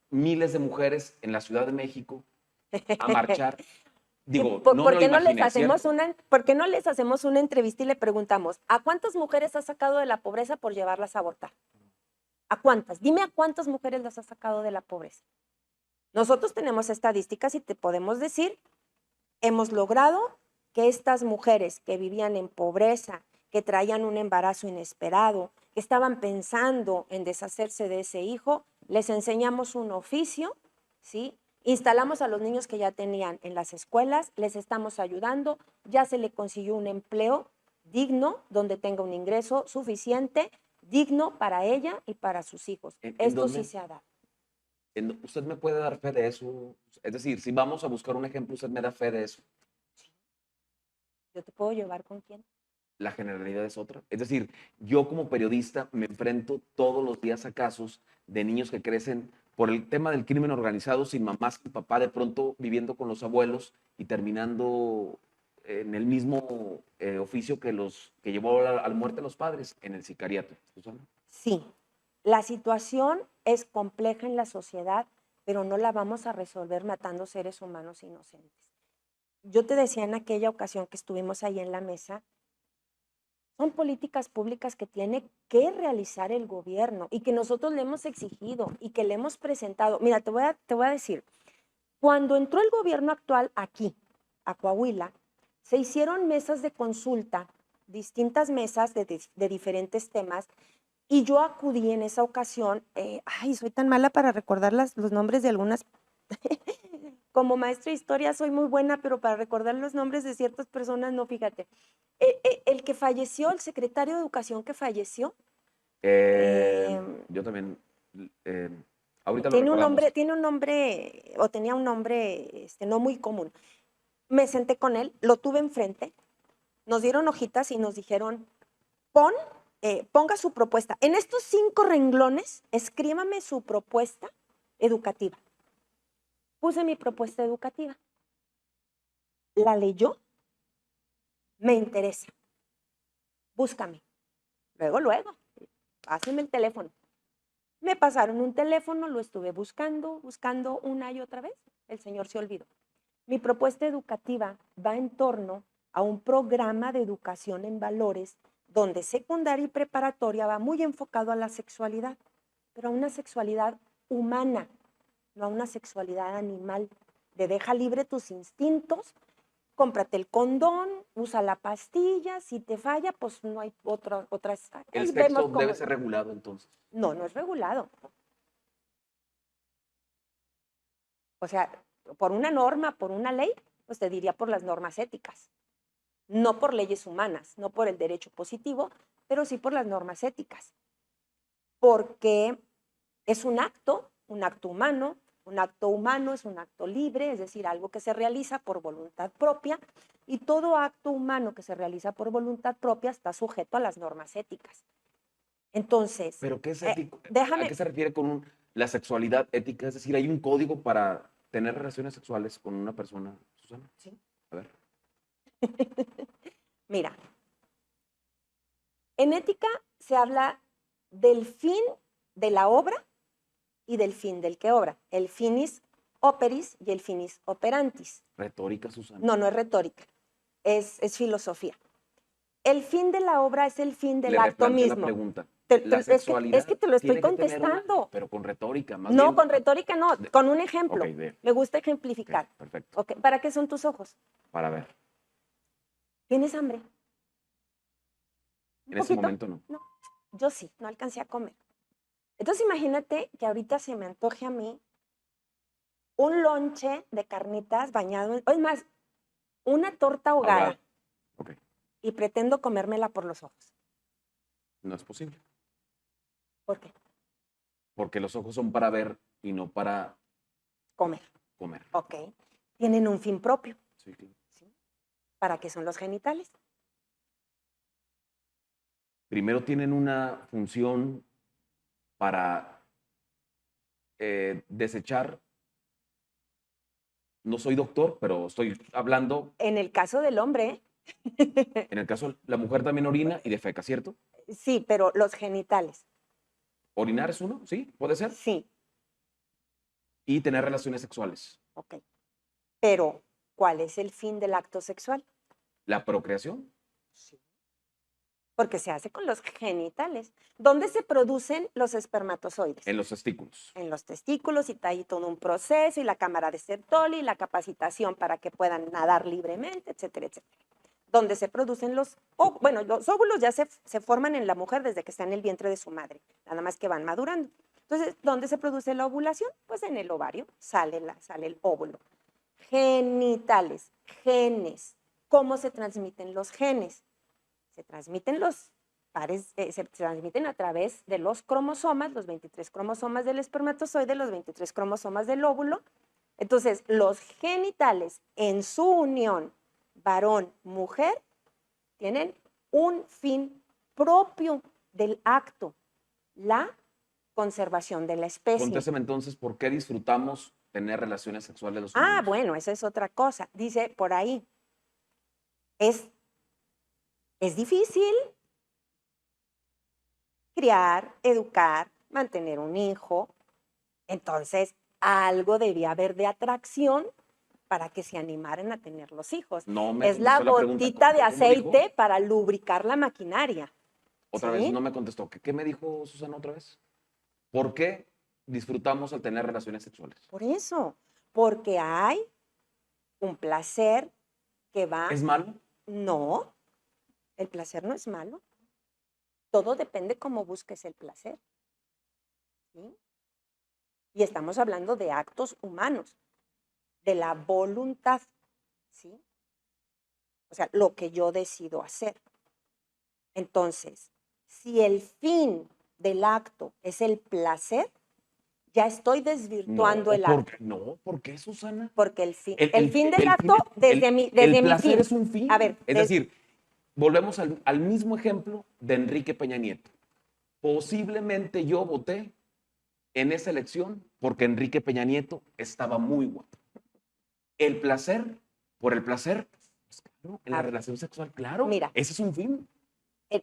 [SPEAKER 1] miles de mujeres en la Ciudad de México a marchar. Digo, no me lo imaginé, ¿cierto?
[SPEAKER 2] ¿Por qué no les hacemos una entrevista y le preguntamos, ¿a cuántas mujeres has sacado de la pobreza por llevarlas a abortar? ¿A cuántas? Dime a cuántas mujeres las has sacado de la pobreza. Nosotros tenemos estadísticas y te podemos decir, hemos logrado que estas mujeres que vivían en pobreza, que traían un embarazo inesperado, que estaban pensando en deshacerse de ese hijo, les enseñamos un oficio, ¿sí? Instalamos a los niños que ya tenían en las escuelas, les estamos ayudando, ya se le consiguió un empleo digno, donde tenga un ingreso suficiente, digno para ella y para sus hijos. Esto sí se ha dado.
[SPEAKER 1] ¿Usted me puede dar fe de eso? Es decir, si vamos a buscar un ejemplo, ¿usted me da fe de eso?
[SPEAKER 2] ¿Yo te puedo llevar con quién?
[SPEAKER 1] La generalidad es otra. Es decir, yo como periodista me enfrento todos los días a casos de niños que crecen por el tema del crimen organizado sin mamá, sin papá, de pronto viviendo con los abuelos y terminando en el mismo oficio que llevó a la muerte a los padres, en el sicariato. ¿Susana?
[SPEAKER 2] Sí, la situación es compleja en la sociedad, pero no la vamos a resolver matando seres humanos inocentes. Yo te decía en aquella ocasión que estuvimos ahí en la mesa, son políticas públicas que tiene que realizar el gobierno y que nosotros le hemos exigido y que le hemos presentado. Mira, te voy a decir, cuando entró el gobierno actual aquí, a Coahuila, se hicieron mesas de consulta, distintas mesas de diferentes temas, y yo acudí en esa ocasión, soy tan mala para recordar los nombres de algunas, como maestra de historia soy muy buena, pero para recordar los nombres de ciertas personas, no, fíjate. El que falleció, el secretario de Educación que falleció,
[SPEAKER 1] Yo también. eh, Ahorita lo
[SPEAKER 2] Tiene un
[SPEAKER 1] recordamos.
[SPEAKER 2] nombre, o tenía un nombre no muy común. Me senté con él, lo tuve enfrente, nos dieron hojitas y nos dijeron, ponga su propuesta. En estos 5 renglones, escríbame su propuesta educativa. Puse mi propuesta educativa. La leyó, me interesa. Búscame. Luego, pásame el teléfono. Me pasaron un teléfono, lo estuve buscando una y otra vez. El señor se olvidó. Mi propuesta educativa va en torno a un programa de educación en valores donde secundaria y preparatoria va muy enfocado a la sexualidad, pero a una sexualidad humana, no a una sexualidad animal, de deja libre tus instintos, cómprate el condón, usa la pastilla, si te falla, pues no hay otras.
[SPEAKER 1] El sexo debe ser regulado entonces.
[SPEAKER 2] No, no es regulado. O sea, por una norma, por una ley, pues te diría por las normas éticas. No por leyes humanas, no por el derecho positivo, pero sí por las normas éticas. Porque es un acto humano, un acto humano es un acto libre, es decir, algo que se realiza por voluntad propia, y todo acto humano que se realiza por voluntad propia está sujeto a las normas éticas. Entonces,
[SPEAKER 1] ¿Pero qué es ético? ¿A
[SPEAKER 2] déjame,
[SPEAKER 1] qué se refiere con la sexualidad ética? Es decir, ¿hay un código para tener relaciones sexuales con una persona, Susana?
[SPEAKER 2] Sí.
[SPEAKER 1] A ver.
[SPEAKER 2] Mira, en ética se habla del fin de la obra y del fin del que obra, el finis operis y el finis operantis.
[SPEAKER 1] Retórica, Susana.
[SPEAKER 2] No, no es retórica, es filosofía. El fin de la obra es el fin del
[SPEAKER 1] Le
[SPEAKER 2] acto
[SPEAKER 1] replanteo la
[SPEAKER 2] mismo.
[SPEAKER 1] pregunta. La
[SPEAKER 2] Es
[SPEAKER 1] sexualidad
[SPEAKER 2] que te lo estoy
[SPEAKER 1] tiene que tener
[SPEAKER 2] contestando.
[SPEAKER 1] pero con retórica, más
[SPEAKER 2] No,
[SPEAKER 1] bien.
[SPEAKER 2] con retórica no, con un ejemplo.
[SPEAKER 1] Ok,
[SPEAKER 2] Me gusta ejemplificar.
[SPEAKER 1] ok, perfecto.
[SPEAKER 2] Okay. ¿Para qué son tus ojos?
[SPEAKER 1] Para ver.
[SPEAKER 2] ¿Tienes hambre?
[SPEAKER 1] En ese momento no.
[SPEAKER 2] No, yo sí, no alcancé a comer. Entonces imagínate que ahorita se me antoje a mí un lonche de carnitas bañado, es más, una torta ahogada.
[SPEAKER 1] Ok.
[SPEAKER 2] Y pretendo comérmela por los ojos.
[SPEAKER 1] No es posible.
[SPEAKER 2] ¿Por qué?
[SPEAKER 1] Porque los ojos son para ver y no para
[SPEAKER 2] Comer.
[SPEAKER 1] comer.
[SPEAKER 2] Ok. Tienen un fin propio.
[SPEAKER 1] Sí, claro.
[SPEAKER 2] ¿Sí? ¿Para qué son los genitales?
[SPEAKER 1] Primero tienen una función para desechar. No soy doctor, pero estoy hablando.
[SPEAKER 2] En el caso del hombre.
[SPEAKER 1] En el caso, la mujer también orina y defeca, ¿cierto?
[SPEAKER 2] Sí, pero los genitales.
[SPEAKER 1] Orinar es uno, sí, puede ser.
[SPEAKER 2] Sí.
[SPEAKER 1] Y tener relaciones sexuales.
[SPEAKER 2] Ok. Pero, ¿cuál es el fin del acto sexual?
[SPEAKER 1] La procreación.
[SPEAKER 2] Sí. Porque se hace con los genitales. ¿Dónde se producen los espermatozoides?
[SPEAKER 1] En los testículos.
[SPEAKER 2] En los testículos, y hay todo un proceso, y la cámara de Sertoli, y la capacitación para que puedan nadar libremente, etcétera, etcétera. Donde se producen los óvulos ya se forman en la mujer desde que está en el vientre de su madre, nada más que van madurando. Entonces, ¿dónde se produce la ovulación? Pues en el ovario sale el óvulo. Genitales, genes. ¿Cómo se transmiten los genes? Se transmiten se transmiten a través de los cromosomas, los 23 cromosomas del espermatozoide, los 23 cromosomas del óvulo. Entonces, los genitales en su unión varón-mujer tienen un fin propio del acto, la conservación de la especie.
[SPEAKER 1] Contésteme entonces, ¿por qué disfrutamos tener relaciones sexuales los humanos?
[SPEAKER 2] Ah, bueno, esa es otra cosa. Dice por ahí, es difícil criar, educar, mantener un hijo. Entonces, algo debía haber de atracción para que se animaran a tener los hijos.
[SPEAKER 1] No me
[SPEAKER 2] Es la
[SPEAKER 1] contestó la pregunta.
[SPEAKER 2] gotita de
[SPEAKER 1] ¿Cómo
[SPEAKER 2] aceite
[SPEAKER 1] dijo?
[SPEAKER 2] para lubricar la maquinaria.
[SPEAKER 1] Otra
[SPEAKER 2] ¿Sí?
[SPEAKER 1] vez, no me contestó. ¿Qué me dijo Susana otra vez? ¿Por qué disfrutamos al tener relaciones sexuales?
[SPEAKER 2] Por eso, porque hay un placer que va...
[SPEAKER 1] ¿Es malo?
[SPEAKER 2] No, el placer no es malo. Todo depende cómo busques el placer. ¿Sí? Y estamos hablando de actos humanos, de la voluntad, ¿sí? O sea, lo que yo decido hacer. Entonces, si el fin del acto es el placer, ya estoy desvirtuando el acto.
[SPEAKER 1] No, ¿por qué, Susana?
[SPEAKER 2] Porque el fin del acto, desde mi
[SPEAKER 1] placer
[SPEAKER 2] fin.
[SPEAKER 1] es un fin.
[SPEAKER 2] A ver,
[SPEAKER 1] es decir, volvemos al mismo ejemplo de Enrique Peña Nieto. Posiblemente yo voté en esa elección porque Enrique Peña Nieto estaba muy guapo. El placer, por el placer, pues claro, en la relación sexual, claro,
[SPEAKER 2] mira,
[SPEAKER 1] ese es un fin.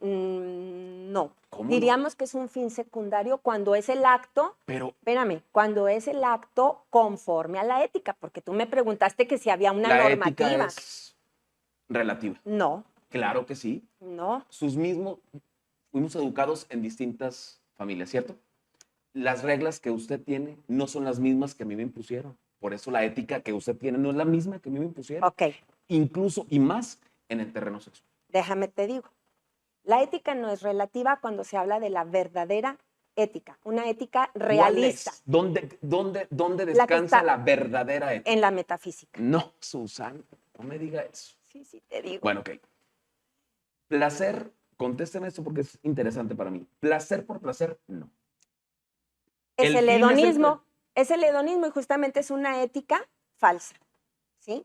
[SPEAKER 2] No,
[SPEAKER 1] ¿Cómo
[SPEAKER 2] diríamos
[SPEAKER 1] no?
[SPEAKER 2] que es un fin secundario cuando es el acto,
[SPEAKER 1] Pero
[SPEAKER 2] espérame, cuando es el acto conforme a la ética, porque tú me preguntaste que si había una
[SPEAKER 1] la
[SPEAKER 2] normativa.
[SPEAKER 1] ética es relativa.
[SPEAKER 2] No,
[SPEAKER 1] Claro que sí.
[SPEAKER 2] no,
[SPEAKER 1] Fuimos educados en distintas familias, ¿cierto? Las reglas que usted tiene no son las mismas que a mí me impusieron. Por eso la ética que usted tiene no es la misma que a mí me impusieron.
[SPEAKER 2] ok,
[SPEAKER 1] Incluso y más en el terreno sexual.
[SPEAKER 2] déjame te digo. La ética no es relativa cuando se habla de la verdadera ética, una ética realista.
[SPEAKER 1] ¿Cuál es? ¿Dónde
[SPEAKER 2] La que
[SPEAKER 1] descansa
[SPEAKER 2] está
[SPEAKER 1] la verdadera ética?
[SPEAKER 2] en la metafísica.
[SPEAKER 1] No, Susana, no me diga eso.
[SPEAKER 2] Sí, sí, te digo.
[SPEAKER 1] Bueno, ok. Placer, contésteme esto porque es interesante para mí. Placer por placer, no.
[SPEAKER 2] Es
[SPEAKER 1] El
[SPEAKER 2] el
[SPEAKER 1] fin es el
[SPEAKER 2] hedonismo, es el hedonismo y justamente es una ética falsa, ¿sí?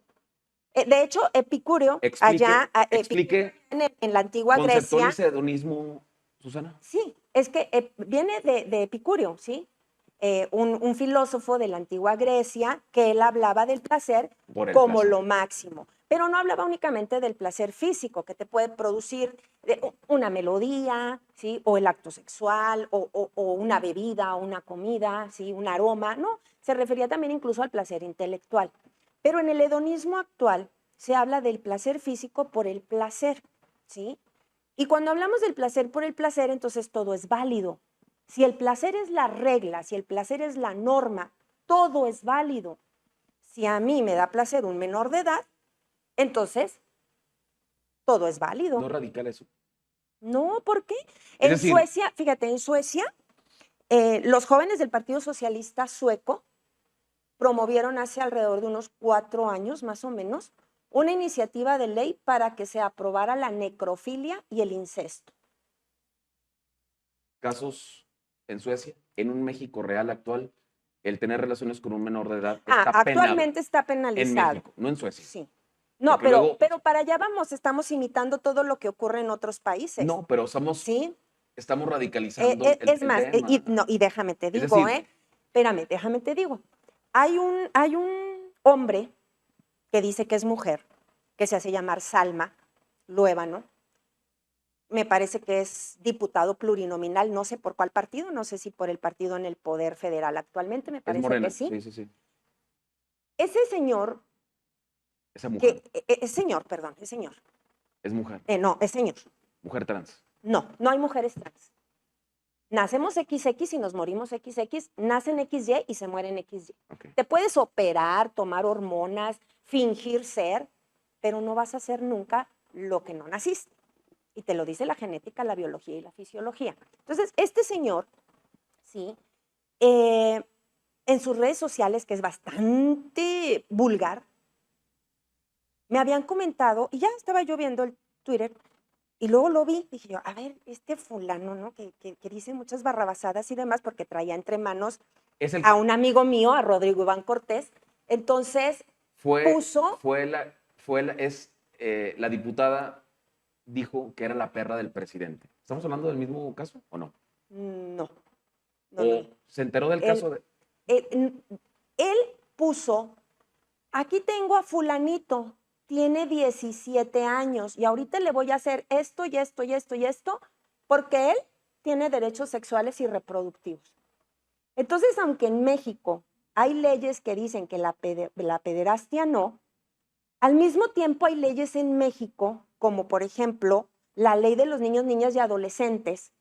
[SPEAKER 2] De hecho, Epicúreo,
[SPEAKER 1] Explique,
[SPEAKER 2] en la antigua Grecia,
[SPEAKER 1] conceptualice hedonismo, Susana.
[SPEAKER 2] sí, es que viene de Epicúreo, ¿sí? Un filósofo de la antigua Grecia que él hablaba del placer
[SPEAKER 1] Por el
[SPEAKER 2] como
[SPEAKER 1] placer.
[SPEAKER 2] lo máximo, pero no hablaba únicamente del placer físico que te puede producir una melodía, ¿sí? O el acto sexual, o una bebida, o una comida, ¿sí? Un aroma, no, se refería también incluso al placer intelectual. Pero en el hedonismo actual se habla del placer físico por el placer, ¿sí? Y cuando hablamos del placer por el placer, entonces todo es válido. Si el placer es la regla, si el placer es la norma, todo es válido. Si a mí me da placer un menor de edad, entonces todo es válido.
[SPEAKER 1] ¿No radical eso?
[SPEAKER 2] No, ¿por qué?
[SPEAKER 1] Es
[SPEAKER 2] En
[SPEAKER 1] decir,
[SPEAKER 2] Suecia, fíjate, en Suecia, los jóvenes del Partido Socialista Sueco promovieron hace alrededor de unos 4 años, más o menos, una iniciativa de ley para que se aprobara la necrofilia y el incesto.
[SPEAKER 1] casos en Suecia, en un México real actual, el tener relaciones con un menor de edad está
[SPEAKER 2] Actualmente está
[SPEAKER 1] penado
[SPEAKER 2] penalizado.
[SPEAKER 1] en México, no en Suecia.
[SPEAKER 2] Sí. No,
[SPEAKER 1] Porque luego,
[SPEAKER 2] pero para allá vamos, estamos imitando todo lo que ocurre en otros países.
[SPEAKER 1] no, pero
[SPEAKER 2] ¿Sí?
[SPEAKER 1] estamos radicalizando
[SPEAKER 2] Es
[SPEAKER 1] el
[SPEAKER 2] más,
[SPEAKER 1] tema.
[SPEAKER 2] y déjame te
[SPEAKER 1] Es
[SPEAKER 2] digo,
[SPEAKER 1] decir,
[SPEAKER 2] espérame, déjame te digo. Hay un hombre que dice que es mujer, que se hace llamar Salma Luébano. Me parece que es diputado plurinominal, no sé por cuál partido, no sé si por el partido en el poder federal actualmente, me
[SPEAKER 1] es
[SPEAKER 2] parece
[SPEAKER 1] morena,
[SPEAKER 2] que sí.
[SPEAKER 1] sí, sí, sí.
[SPEAKER 2] Ese señor,
[SPEAKER 1] Esa mujer
[SPEAKER 2] es señor, perdón, es señor.
[SPEAKER 1] es mujer,
[SPEAKER 2] No, es señor.
[SPEAKER 1] mujer trans.
[SPEAKER 2] No, no hay mujeres trans. Nacemos XX y nos morimos XX, nacen XY y se mueren XY.
[SPEAKER 1] Okay.
[SPEAKER 2] Te puedes operar, tomar hormonas, fingir ser, pero no vas a ser nunca lo que no naciste. Y te lo dice la genética, la biología y la fisiología. Entonces, este señor, ¿sí? En sus redes sociales, que es bastante vulgar, me habían comentado, y ya estaba yo viendo el Twitter, y luego lo vi, dije yo, a ver, este fulano, ¿no? Que dice muchas barrabasadas y demás, porque traía entre manos a un amigo mío, a Rodrigo Iván Cortés. Entonces,
[SPEAKER 1] la diputada dijo que era la perra del presidente. ¿Estamos hablando del mismo caso o no?
[SPEAKER 2] No.
[SPEAKER 1] ¿Se enteró del caso de...?
[SPEAKER 2] Él puso, aquí tengo a fulanito, tiene 17 años y ahorita le voy a hacer esto y esto y esto y esto porque él tiene derechos sexuales y reproductivos. Entonces, aunque en México hay leyes que dicen que la pederastia no, al mismo tiempo hay leyes en México, como por ejemplo la ley de los niños, niñas y adolescentes,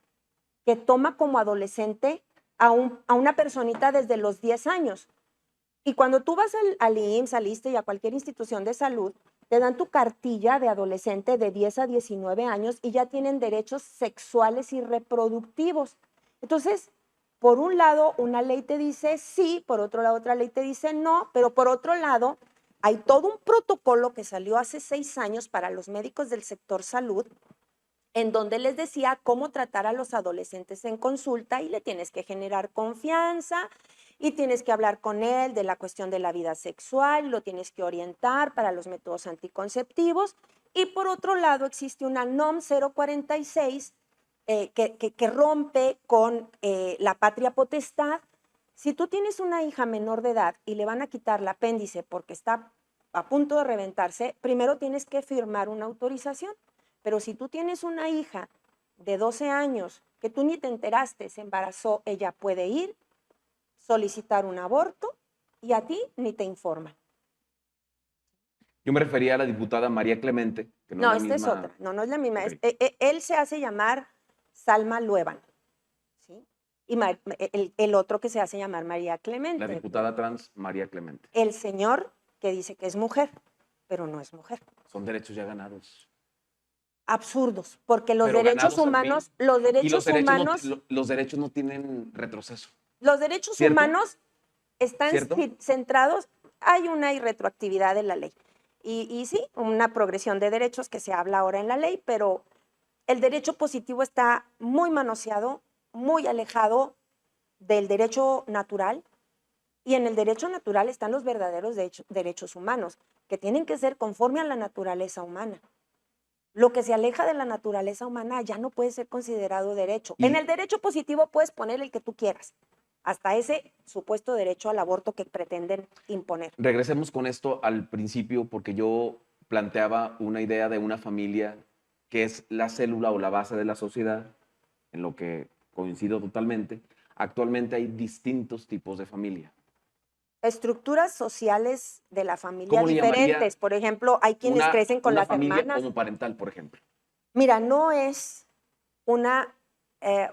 [SPEAKER 2] que toma como adolescente a una personita desde los 10 años. Y cuando tú vas al IMSS, al ISSSTE y a cualquier institución de salud, te dan tu cartilla de adolescente de 10 a 19 años y ya tienen derechos sexuales y reproductivos. Entonces, por un lado, una ley te dice sí, por otro lado, otra ley te dice no, pero por otro lado, hay todo un protocolo que salió hace 6 años para los médicos del sector salud, en donde les decía cómo tratar a los adolescentes en consulta y le tienes que generar confianza y tienes que hablar con él de la cuestión de la vida sexual, lo tienes que orientar para los métodos anticonceptivos. Y por otro lado existe una NOM 046 que rompe con la patria potestad. Si tú tienes una hija menor de edad y le van a quitar el apéndice porque está a punto de reventarse, primero tienes que firmar una autorización. Pero si tú tienes una hija de 12 años que tú ni te enteraste, se embarazó, ella puede ir, solicitar un aborto y a ti ni te informan.
[SPEAKER 1] Yo me refería a la diputada María Clemente, que no,
[SPEAKER 2] No,
[SPEAKER 1] es la
[SPEAKER 2] esta es
[SPEAKER 1] misma.
[SPEAKER 2] otra. No, no es la misma.
[SPEAKER 1] Ok.
[SPEAKER 2] Él se hace llamar Salma Luevan, ¿sí? Y el otro que se hace llamar María
[SPEAKER 1] La
[SPEAKER 2] Clemente.
[SPEAKER 1] diputada trans María Clemente.
[SPEAKER 2] El señor que dice que es mujer, pero no es mujer.
[SPEAKER 1] Son derechos ya ganados.
[SPEAKER 2] Absurdos, porque los
[SPEAKER 1] Pero
[SPEAKER 2] derechos
[SPEAKER 1] ganados al fin.
[SPEAKER 2] humanos, los
[SPEAKER 1] Y
[SPEAKER 2] derechos humanos,
[SPEAKER 1] los derechos no tienen retroceso.
[SPEAKER 2] los derechos
[SPEAKER 1] ¿Cierto?
[SPEAKER 2] humanos están
[SPEAKER 1] ¿Cierto?
[SPEAKER 2] centrados, hay una irretroactividad de la ley. Y sí, una progresión de derechos que se habla ahora en la ley, pero el derecho positivo está muy manoseado, muy alejado del derecho natural, y en el derecho natural están los verdaderos derechos humanos, que tienen que ser conforme a la naturaleza humana. Lo que se aleja de la naturaleza humana ya no puede ser considerado derecho.
[SPEAKER 1] Y-
[SPEAKER 2] En el derecho positivo puedes poner el que tú quieras, hasta ese supuesto derecho al aborto que pretenden imponer.
[SPEAKER 1] Regresemos con esto al principio, porque yo planteaba una idea de una familia que es la célula o la base de la sociedad, en lo que coincido totalmente. Actualmente hay distintos tipos de familia.
[SPEAKER 2] Estructuras sociales de la familia
[SPEAKER 1] ¿Cómo le llamaría
[SPEAKER 2] diferentes. Por ejemplo, hay quienes crecen con
[SPEAKER 1] una
[SPEAKER 2] las
[SPEAKER 1] familia
[SPEAKER 2] hermanas.
[SPEAKER 1] homoparental, por ejemplo?
[SPEAKER 2] Mira, no es una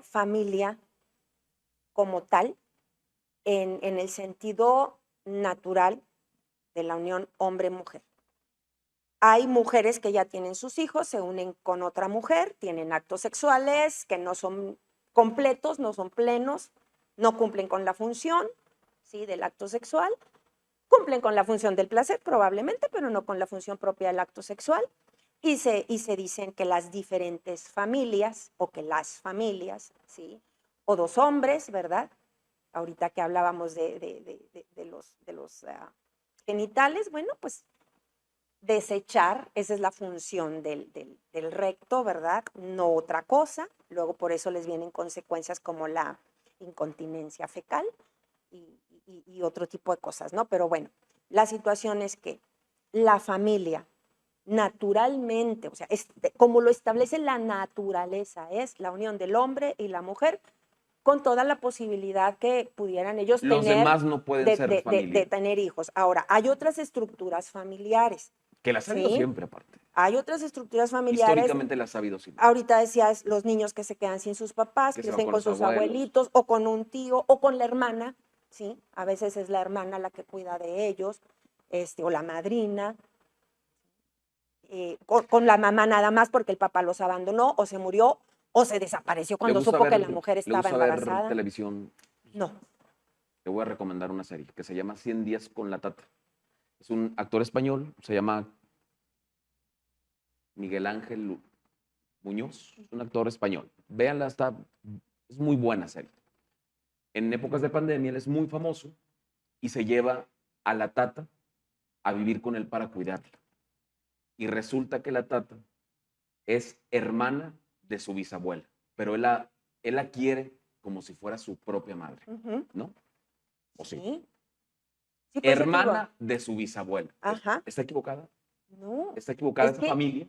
[SPEAKER 2] familia como tal en el sentido natural de la unión hombre-mujer. Hay mujeres que ya tienen sus hijos, se unen con otra mujer, tienen actos sexuales que no son completos, no son plenos, no cumplen con la función, ¿sí?, del acto sexual, cumplen con la función del placer probablemente, pero no con la función propia del acto sexual. Y se dicen que las diferentes familias, o que las familias, ¿sí?, o dos hombres, ¿verdad? Ahorita que hablábamos de los genitales, bueno, pues desechar, esa es la función del recto, ¿verdad? No otra cosa. Luego por eso les vienen consecuencias como la incontinencia fecal y otro tipo de cosas, ¿no? Pero bueno, la situación es que la familia naturalmente, o sea, como lo establece la naturaleza, es la unión del hombre y la mujer con toda la posibilidad que pudieran ellos
[SPEAKER 1] Los
[SPEAKER 2] tener
[SPEAKER 1] demás no pueden ser familia,
[SPEAKER 2] de tener hijos. Ahora, hay otras estructuras familiares,
[SPEAKER 1] que las ha habido
[SPEAKER 2] ¿sí?
[SPEAKER 1] siempre aparte.
[SPEAKER 2] Hay otras estructuras familiares.
[SPEAKER 1] Históricamente las ha habido siempre.
[SPEAKER 2] Ahorita decías, los niños que se quedan sin sus papás,
[SPEAKER 1] Que se van
[SPEAKER 2] crecen
[SPEAKER 1] con
[SPEAKER 2] con
[SPEAKER 1] los
[SPEAKER 2] sus
[SPEAKER 1] abuelos.
[SPEAKER 2] abuelitos o con un tío o con la hermana, ¿sí? A veces es la hermana la que cuida de ellos, o la madrina, con la mamá nada más porque el papá los abandonó o se murió o se desapareció cuando supo que la mujer
[SPEAKER 1] ¿Le
[SPEAKER 2] estaba
[SPEAKER 1] gusta ver
[SPEAKER 2] embarazada.
[SPEAKER 1] televisión?
[SPEAKER 2] No.
[SPEAKER 1] Te voy a recomendar una serie que se llama 100 días con la Tata. Es un actor español, se llama Miguel Ángel Muñoz, es un actor español. Véanla, es muy buena serie. En épocas de pandemia él es muy famoso y se lleva a la Tata a vivir con él para cuidarla. Y resulta que la Tata es hermana de su bisabuela, pero él la quiere como si fuera su propia madre,
[SPEAKER 2] Ujú.
[SPEAKER 1] ¿no? ¿O sí?
[SPEAKER 2] Sí. Sí, por eso te digo,
[SPEAKER 1] Hermana de su bisabuela.
[SPEAKER 2] ajá,
[SPEAKER 1] ¿Está equivocada?
[SPEAKER 2] no,
[SPEAKER 1] ¿Está equivocada
[SPEAKER 2] es
[SPEAKER 1] esa
[SPEAKER 2] que,
[SPEAKER 1] familia?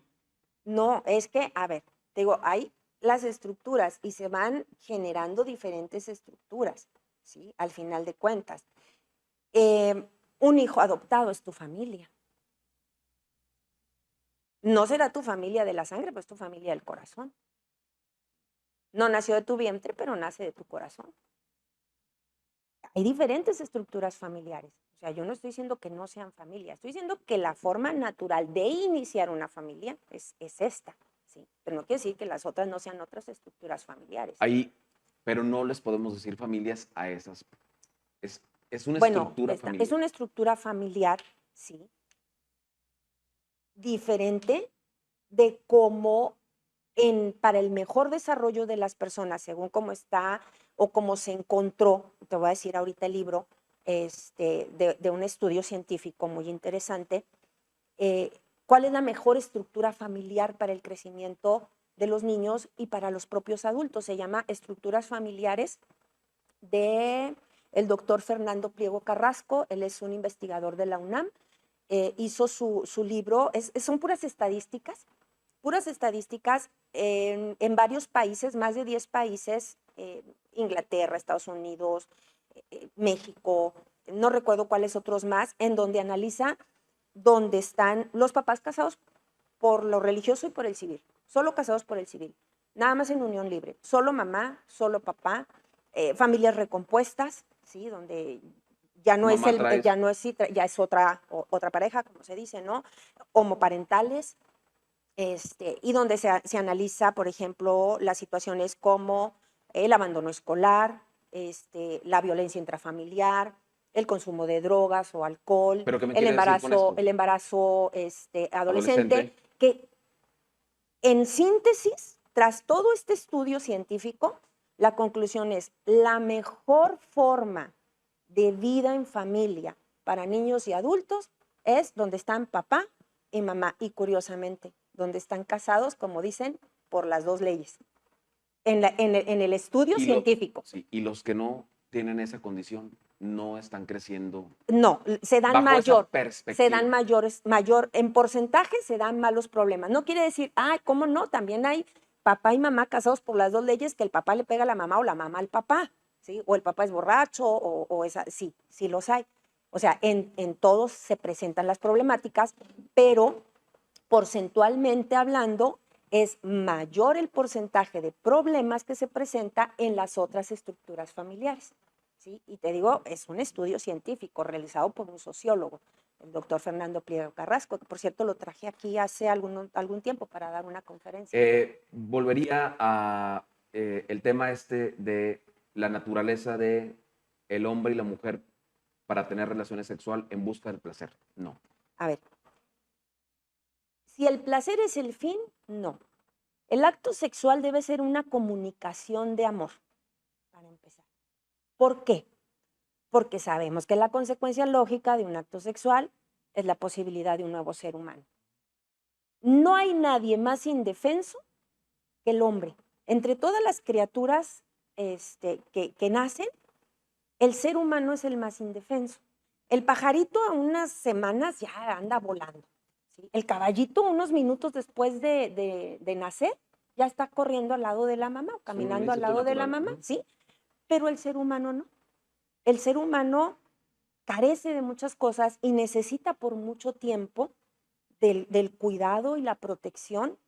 [SPEAKER 2] no, es que, a ver, te digo, hay las estructuras y se van generando diferentes estructuras, ¿sí? Al final de cuentas. Un hijo adoptado es tu familia. No será tu familia de la sangre, pero es tu familia del corazón. No nació de tu vientre, pero nace de tu corazón. Hay diferentes estructuras familiares. O sea, yo no estoy diciendo que no sean familias, estoy diciendo que la forma natural de iniciar una familia es esta, ¿sí? Pero no quiere decir que las otras no sean otras estructuras familiares.
[SPEAKER 1] Ahí, pero no les podemos decir familias a esas. Es una
[SPEAKER 2] Bueno,
[SPEAKER 1] estructura
[SPEAKER 2] es
[SPEAKER 1] familiar.
[SPEAKER 2] una estructura familiar, sí, diferente de cómo para el mejor desarrollo de las personas, según cómo está o cómo se encontró, te voy a decir ahorita el libro, de un estudio científico muy interesante, cuál es la mejor estructura familiar para el crecimiento de los niños y para los propios adultos. Se llama Estructuras Familiares de el doctor Fernando Pliego Carrasco. Él es un investigador de la UNAM. Hizo su libro, son puras estadísticas en varios países, más de 10 países, Inglaterra, Estados Unidos, México, no recuerdo cuáles otros más, en donde analiza dónde están los papás casados por lo religioso y por el civil, solo casados por el civil, nada más en unión libre, solo mamá, solo papá, familias recompuestas, ¿sí? Donde ya no es ya es otra pareja, como se dice, ¿no? Homoparentales, y donde se analiza, por ejemplo, las situaciones como el abandono escolar, la violencia intrafamiliar, el consumo de drogas o alcohol,
[SPEAKER 1] ¿Pero qué me quiere decir con esto?
[SPEAKER 2] el embarazo adolescente, que en síntesis, tras todo este estudio científico, la conclusión es la mejor forma de vida en familia para niños y adultos es donde están papá y mamá, y curiosamente, donde están casados, como dicen, por las dos leyes, en el estudio científico.
[SPEAKER 1] Sí, y los que no tienen esa condición no están creciendo.
[SPEAKER 2] No, se dan
[SPEAKER 1] bajo
[SPEAKER 2] mayor,
[SPEAKER 1] esa perspectiva.
[SPEAKER 2] se dan en porcentaje se dan malos problemas. No quiere decir, ¿cómo no? También hay papá y mamá casados por las dos leyes, que el papá le pega a la mamá o la mamá al papá, ¿sí? O el papá es borracho, sí los hay. O sea, en todos se presentan las problemáticas, pero porcentualmente hablando, es mayor el porcentaje de problemas que se presenta en las otras estructuras familiares. ¿Sí? Y te digo, es un estudio científico realizado por un sociólogo, el doctor Fernando Pliego Carrasco, que por cierto lo traje aquí hace algún tiempo para dar una conferencia.
[SPEAKER 1] Volvería a el tema de la naturaleza de el hombre y la mujer para tener relaciones sexuales en busca del placer. No.
[SPEAKER 2] A ver, si el placer es el fin, no. El acto sexual debe ser una comunicación de amor, para empezar. ¿Por qué? Porque sabemos que la consecuencia lógica de un acto sexual es la posibilidad de un nuevo ser humano. No hay nadie más indefenso que el hombre. Entre todas las criaturas que nacen, el ser humano es el más indefenso. El pajarito a unas semanas ya anda volando, ¿sí? El caballito unos minutos después de nacer ya está corriendo al lado de la mamá o caminando al lado de la mamá, ¿sí? Pero el ser humano no. El ser humano carece de muchas cosas y necesita por mucho tiempo del cuidado y la protección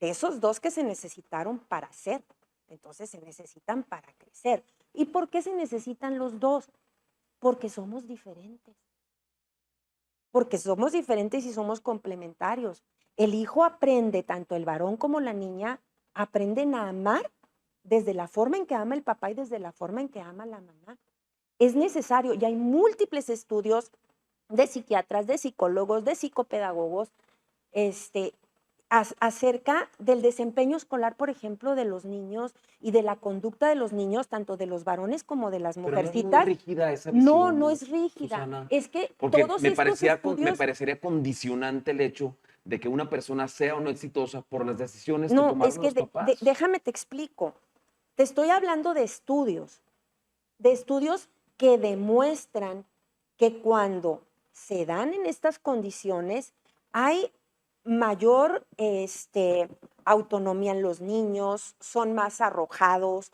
[SPEAKER 2] de esos dos que se necesitaron para ser. Entonces se necesitan para crecer. ¿Y por qué se necesitan los dos? Porque somos diferentes. Porque somos diferentes y somos complementarios. El hijo aprende, tanto el varón como la niña, aprenden a amar desde la forma en que ama el papá y desde la forma en que ama la mamá. Es necesario, y hay múltiples estudios de psiquiatras, de psicólogos, de psicopedagogos, acerca del desempeño escolar, por ejemplo, de los niños y de la conducta de los niños, tanto de los varones como de las mujercitas.
[SPEAKER 1] Pero no es muy rígida esa visión.
[SPEAKER 2] No es rígida.
[SPEAKER 1] Susana,
[SPEAKER 2] es que
[SPEAKER 1] porque
[SPEAKER 2] todos
[SPEAKER 1] me
[SPEAKER 2] estos estudios...
[SPEAKER 1] me parecería condicionante el hecho de que una persona sea o no exitosa por las decisiones que
[SPEAKER 2] No,
[SPEAKER 1] tomaron
[SPEAKER 2] es que
[SPEAKER 1] los papás.
[SPEAKER 2] déjame te explico. Te estoy hablando de estudios que demuestran que cuando se dan en estas condiciones hay mayor autonomía en los niños, son más arrojados,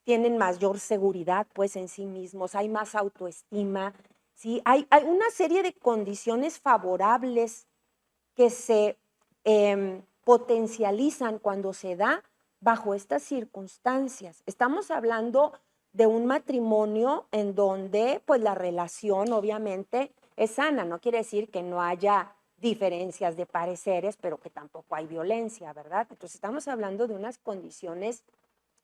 [SPEAKER 2] tienen mayor seguridad pues en sí mismos, hay más autoestima, ¿sí? Hay una serie de condiciones favorables que se potencializan cuando se da bajo estas circunstancias. Estamos hablando de un matrimonio en donde pues la relación obviamente es sana, no quiere decir que no haya diferencias de pareceres, pero que tampoco hay violencia, ¿verdad? Entonces estamos hablando de unas condiciones,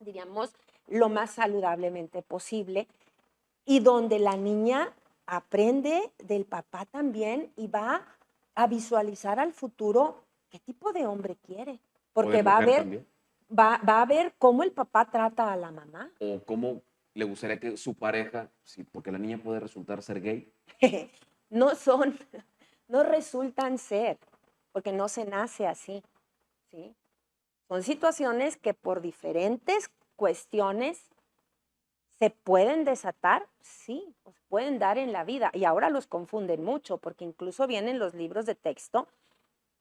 [SPEAKER 2] diríamos, lo más saludablemente posible y donde la niña aprende del papá también y va a visualizar al futuro qué tipo de hombre quiere. porque
[SPEAKER 1] de
[SPEAKER 2] va a
[SPEAKER 1] mujer
[SPEAKER 2] ver,
[SPEAKER 1] también.
[SPEAKER 2] va a ver cómo el papá trata a la mamá.
[SPEAKER 1] O cómo le gustaría que su pareja, sí, porque la niña puede resultar ser gay.
[SPEAKER 2] No son, no resultan ser, porque no se nace así, ¿sí? Son situaciones que por diferentes cuestiones se pueden desatar, sí, o se pueden dar en la vida. Y ahora los confunden mucho, porque incluso vienen los libros de texto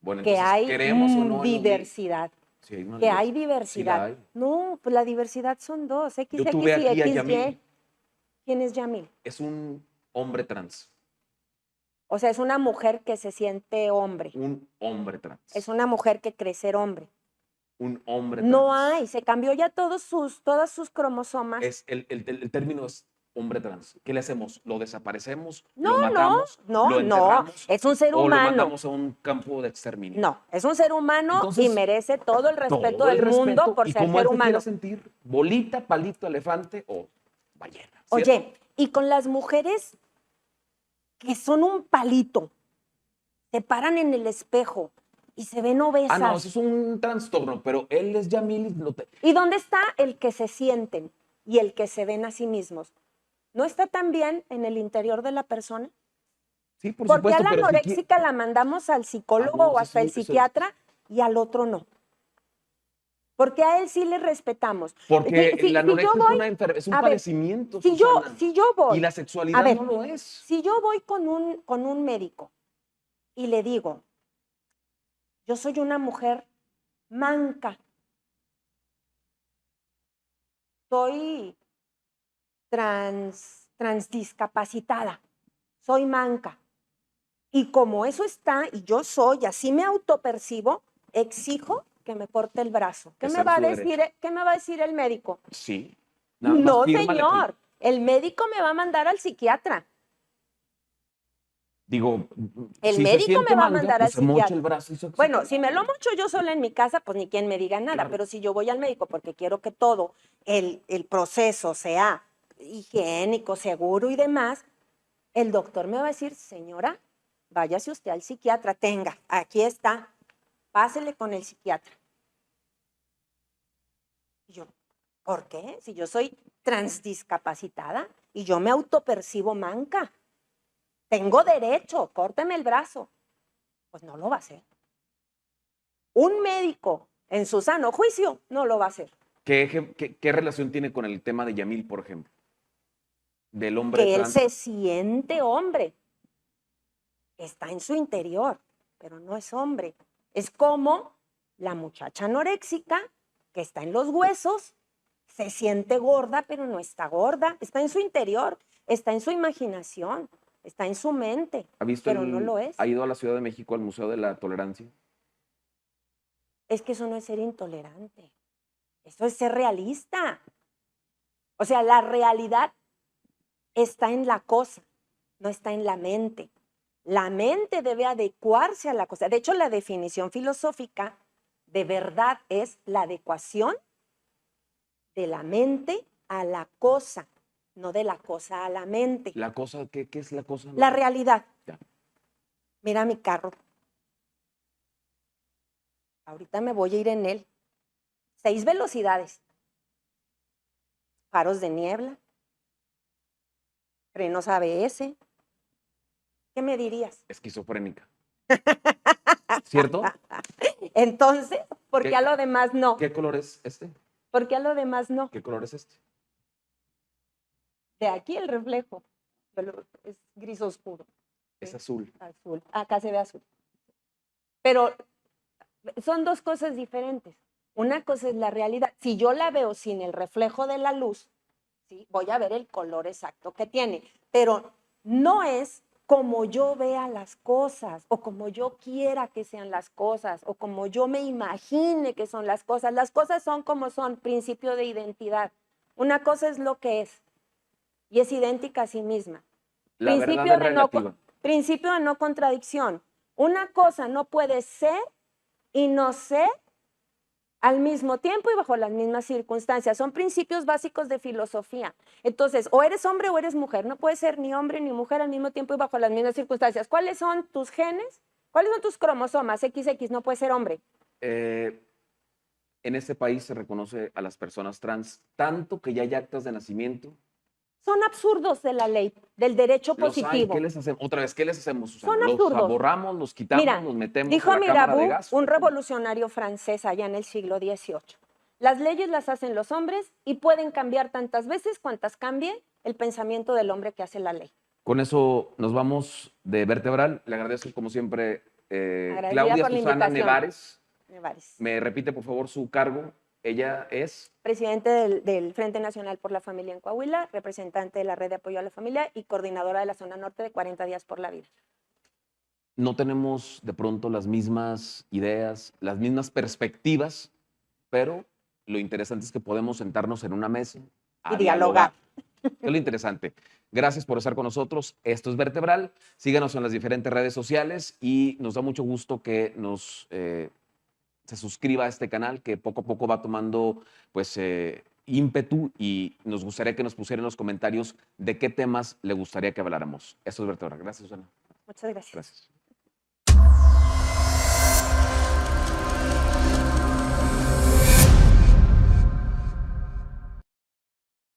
[SPEAKER 1] Bueno,
[SPEAKER 2] que
[SPEAKER 1] entonces,
[SPEAKER 2] hay
[SPEAKER 1] queremos o no en los niños.
[SPEAKER 2] diversidad.
[SPEAKER 1] Sí, hay una
[SPEAKER 2] Que hay
[SPEAKER 1] diversidad. Sí la
[SPEAKER 2] diversidad.
[SPEAKER 1] hay.
[SPEAKER 2] No, pues la diversidad son dos,
[SPEAKER 1] Yo
[SPEAKER 2] XX
[SPEAKER 1] tuve
[SPEAKER 2] y
[SPEAKER 1] aquí a
[SPEAKER 2] XY.
[SPEAKER 1] Yamil.
[SPEAKER 2] ¿Quién es Yamil?
[SPEAKER 1] Es un hombre trans.
[SPEAKER 2] O sea, es una mujer que se siente hombre.
[SPEAKER 1] Un hombre trans.
[SPEAKER 2] Es una mujer que cree ser hombre.
[SPEAKER 1] Un hombre trans.
[SPEAKER 2] No hay, se cambió ya todas sus cromosomas.
[SPEAKER 1] El término es hombre trans. ¿Qué le hacemos? ¿Lo desaparecemos?
[SPEAKER 2] No,
[SPEAKER 1] ¿Lo matamos?
[SPEAKER 2] no,
[SPEAKER 1] ¿Lo
[SPEAKER 2] no,
[SPEAKER 1] enterramos?
[SPEAKER 2] es un ser
[SPEAKER 1] ¿O lo
[SPEAKER 2] humano.
[SPEAKER 1] mandamos a un campo de exterminio?
[SPEAKER 2] No, es un ser humano
[SPEAKER 1] Entonces,
[SPEAKER 2] y merece todo el respeto
[SPEAKER 1] todo el
[SPEAKER 2] del mundo
[SPEAKER 1] respeto.
[SPEAKER 2] por
[SPEAKER 1] ¿Y
[SPEAKER 2] ser
[SPEAKER 1] cómo
[SPEAKER 2] ser
[SPEAKER 1] él se quiera
[SPEAKER 2] humano.
[SPEAKER 1] sentir? ¿Bolita, palito, elefante o ballena? ¿Cierto?
[SPEAKER 2] Oye, y con las mujeres que son un palito, se paran en el espejo y se ven obesas.
[SPEAKER 1] Ah, no, eso es un trastorno, pero él es Yamil.
[SPEAKER 2] ¿Y dónde está el que se sienten y el que se ven a sí mismos? ¿No está también en el interior de la persona?
[SPEAKER 1] Sí, por
[SPEAKER 2] ¿Por qué a
[SPEAKER 1] supuesto,
[SPEAKER 2] la
[SPEAKER 1] pero
[SPEAKER 2] anoréxica la mandamos al psicólogo
[SPEAKER 1] no,
[SPEAKER 2] o hasta el psiquiatra y al otro no? Porque a él sí le respetamos.
[SPEAKER 1] porque la anorexia es un
[SPEAKER 2] a ver,
[SPEAKER 1] padecimiento,
[SPEAKER 2] si yo
[SPEAKER 1] Susana.
[SPEAKER 2] voy,
[SPEAKER 1] Y la
[SPEAKER 2] a
[SPEAKER 1] sexualidad
[SPEAKER 2] ver,
[SPEAKER 1] no lo es.
[SPEAKER 2] si yo voy con un médico y le digo, yo soy una mujer manca, soy transdiscapacitada, soy manca. Y como eso está, y yo soy, así me autopercibo, exijo que me corte el brazo. ¿Qué me
[SPEAKER 1] Ejerce
[SPEAKER 2] va a
[SPEAKER 1] su
[SPEAKER 2] decir,
[SPEAKER 1] derecho.
[SPEAKER 2] qué me va a decir el médico?
[SPEAKER 1] Sí. Nada más
[SPEAKER 2] No,
[SPEAKER 1] fírmale aquí.
[SPEAKER 2] señor. El médico me va a mandar al psiquiatra.
[SPEAKER 1] Digo,
[SPEAKER 2] El
[SPEAKER 1] si se
[SPEAKER 2] médico
[SPEAKER 1] siente
[SPEAKER 2] me va a
[SPEAKER 1] manca,
[SPEAKER 2] mandar al
[SPEAKER 1] pues se mocha el
[SPEAKER 2] psiquiatra.
[SPEAKER 1] brazo y se
[SPEAKER 2] Bueno,
[SPEAKER 1] quita.
[SPEAKER 2] si me lo mocho yo sola en mi casa, pues ni quien me diga nada.
[SPEAKER 1] Claro.
[SPEAKER 2] Pero si yo voy al médico porque quiero que todo el proceso sea higiénico, seguro y demás, el doctor me va a decir, señora, váyase usted al psiquiatra, tenga, aquí está, pásele con el psiquiatra. Y yo, ¿por qué? Si yo soy transdiscapacitada y yo me autopercibo manca, tengo derecho, córteme el brazo. Pues no lo va a hacer. Un médico en su sano juicio no lo va a hacer.
[SPEAKER 1] ¿Qué relación tiene con el tema de Yamil, por ejemplo? Del hombre
[SPEAKER 2] Que él
[SPEAKER 1] trans.
[SPEAKER 2] se siente hombre. Está en su interior, pero no es hombre. Es como la muchacha anoréxica que está en los huesos, se siente gorda, pero no está gorda. Está en su interior, está en su imaginación, está en su mente,
[SPEAKER 1] ¿Ha visto
[SPEAKER 2] pero no lo es.
[SPEAKER 1] ¿Ha ido a la Ciudad de México al Museo de la Tolerancia?
[SPEAKER 2] Es que eso no es ser intolerante, eso es ser realista. O sea, la realidad está en la cosa, no está en la mente. La mente debe adecuarse a la cosa. De hecho, la definición filosófica de verdad es la adecuación de la mente a la cosa, no de la cosa a la mente.
[SPEAKER 1] ¿La cosa? ¿Qué es la cosa?
[SPEAKER 2] La realidad.
[SPEAKER 1] Ya.
[SPEAKER 2] Mira mi carro. Ahorita me voy a ir en él. 6 velocidades. Faros de niebla. Frenos ABS. ¿Qué me dirías?
[SPEAKER 1] Esquizofrénica. ¿Cierto?
[SPEAKER 2] Entonces, ¿por qué a lo demás no?
[SPEAKER 1] ¿Qué color es este?
[SPEAKER 2] ¿Por qué a lo demás no?
[SPEAKER 1] ¿Qué color es este?
[SPEAKER 2] De aquí el reflejo. Es gris oscuro.
[SPEAKER 1] Es azul.
[SPEAKER 2] Azul. Acá se ve azul. Pero son dos cosas diferentes. Una cosa es la realidad. Si yo la veo sin el reflejo de la luz, ¿sí? Voy a ver el color exacto que tiene. Pero no es como yo vea las cosas o como yo quiera que sean las cosas o como yo me imagine que son las cosas. Las cosas son como son, principio de identidad. Una cosa es lo que es y es idéntica a sí misma.
[SPEAKER 1] La verdad es relativa.
[SPEAKER 2] Principio de no contradicción. Una cosa no puede ser y no ser al mismo tiempo y bajo las mismas circunstancias. Son principios básicos de filosofía. Entonces, o eres hombre o eres mujer. No puedes ser ni hombre ni mujer al mismo tiempo y bajo las mismas circunstancias. ¿Cuáles son tus genes? ¿Cuáles son tus cromosomas? XX, no puedes ser hombre.
[SPEAKER 1] en este país se reconoce a las personas trans, tanto que ya hay actas de nacimiento.
[SPEAKER 2] Son absurdos de la ley, del derecho
[SPEAKER 1] Los hay,
[SPEAKER 2] positivo.
[SPEAKER 1] ¿qué les hacemos? Otra vez, ¿qué les hacemos, Susana?
[SPEAKER 2] Son
[SPEAKER 1] ¿Los
[SPEAKER 2] absurdos.
[SPEAKER 1] borramos, los quitamos,
[SPEAKER 2] Mira,
[SPEAKER 1] los metemos
[SPEAKER 2] dijo
[SPEAKER 1] a la cámara de
[SPEAKER 2] Mirabeau,
[SPEAKER 1] gas?
[SPEAKER 2] un revolucionario francés allá en el siglo XVIII. Las leyes las hacen los hombres y pueden cambiar tantas veces cuantas cambie el pensamiento del hombre que hace la ley.
[SPEAKER 1] Con eso nos vamos de Vertebral. Le agradezco, como siempre,
[SPEAKER 2] Agradecida
[SPEAKER 1] Claudia
[SPEAKER 2] por la
[SPEAKER 1] Susana
[SPEAKER 2] invitación.
[SPEAKER 1] Nevares.
[SPEAKER 2] Nevares.
[SPEAKER 1] Me repite, por favor, su cargo. Ella es
[SPEAKER 2] Presidente del Frente Nacional por la Familia en Coahuila, representante de la Red de Apoyo a la Familia y coordinadora de la Zona Norte de 40 Días por la Vida.
[SPEAKER 1] No tenemos de pronto las mismas ideas, las mismas perspectivas, pero lo interesante es que podemos sentarnos en una mesa a
[SPEAKER 2] Y dialogar.
[SPEAKER 1] Es lo interesante. Gracias por estar con nosotros. Esto es Vertebral. Síganos en las diferentes redes sociales y nos da mucho gusto que se suscriba a este canal, que poco a poco va tomando pues ímpetu, y nos gustaría que nos pusiera en los comentarios de qué temas le gustaría que habláramos. Esto es Vertebral. Gracias, Susana.
[SPEAKER 2] Muchas gracias.
[SPEAKER 1] Gracias.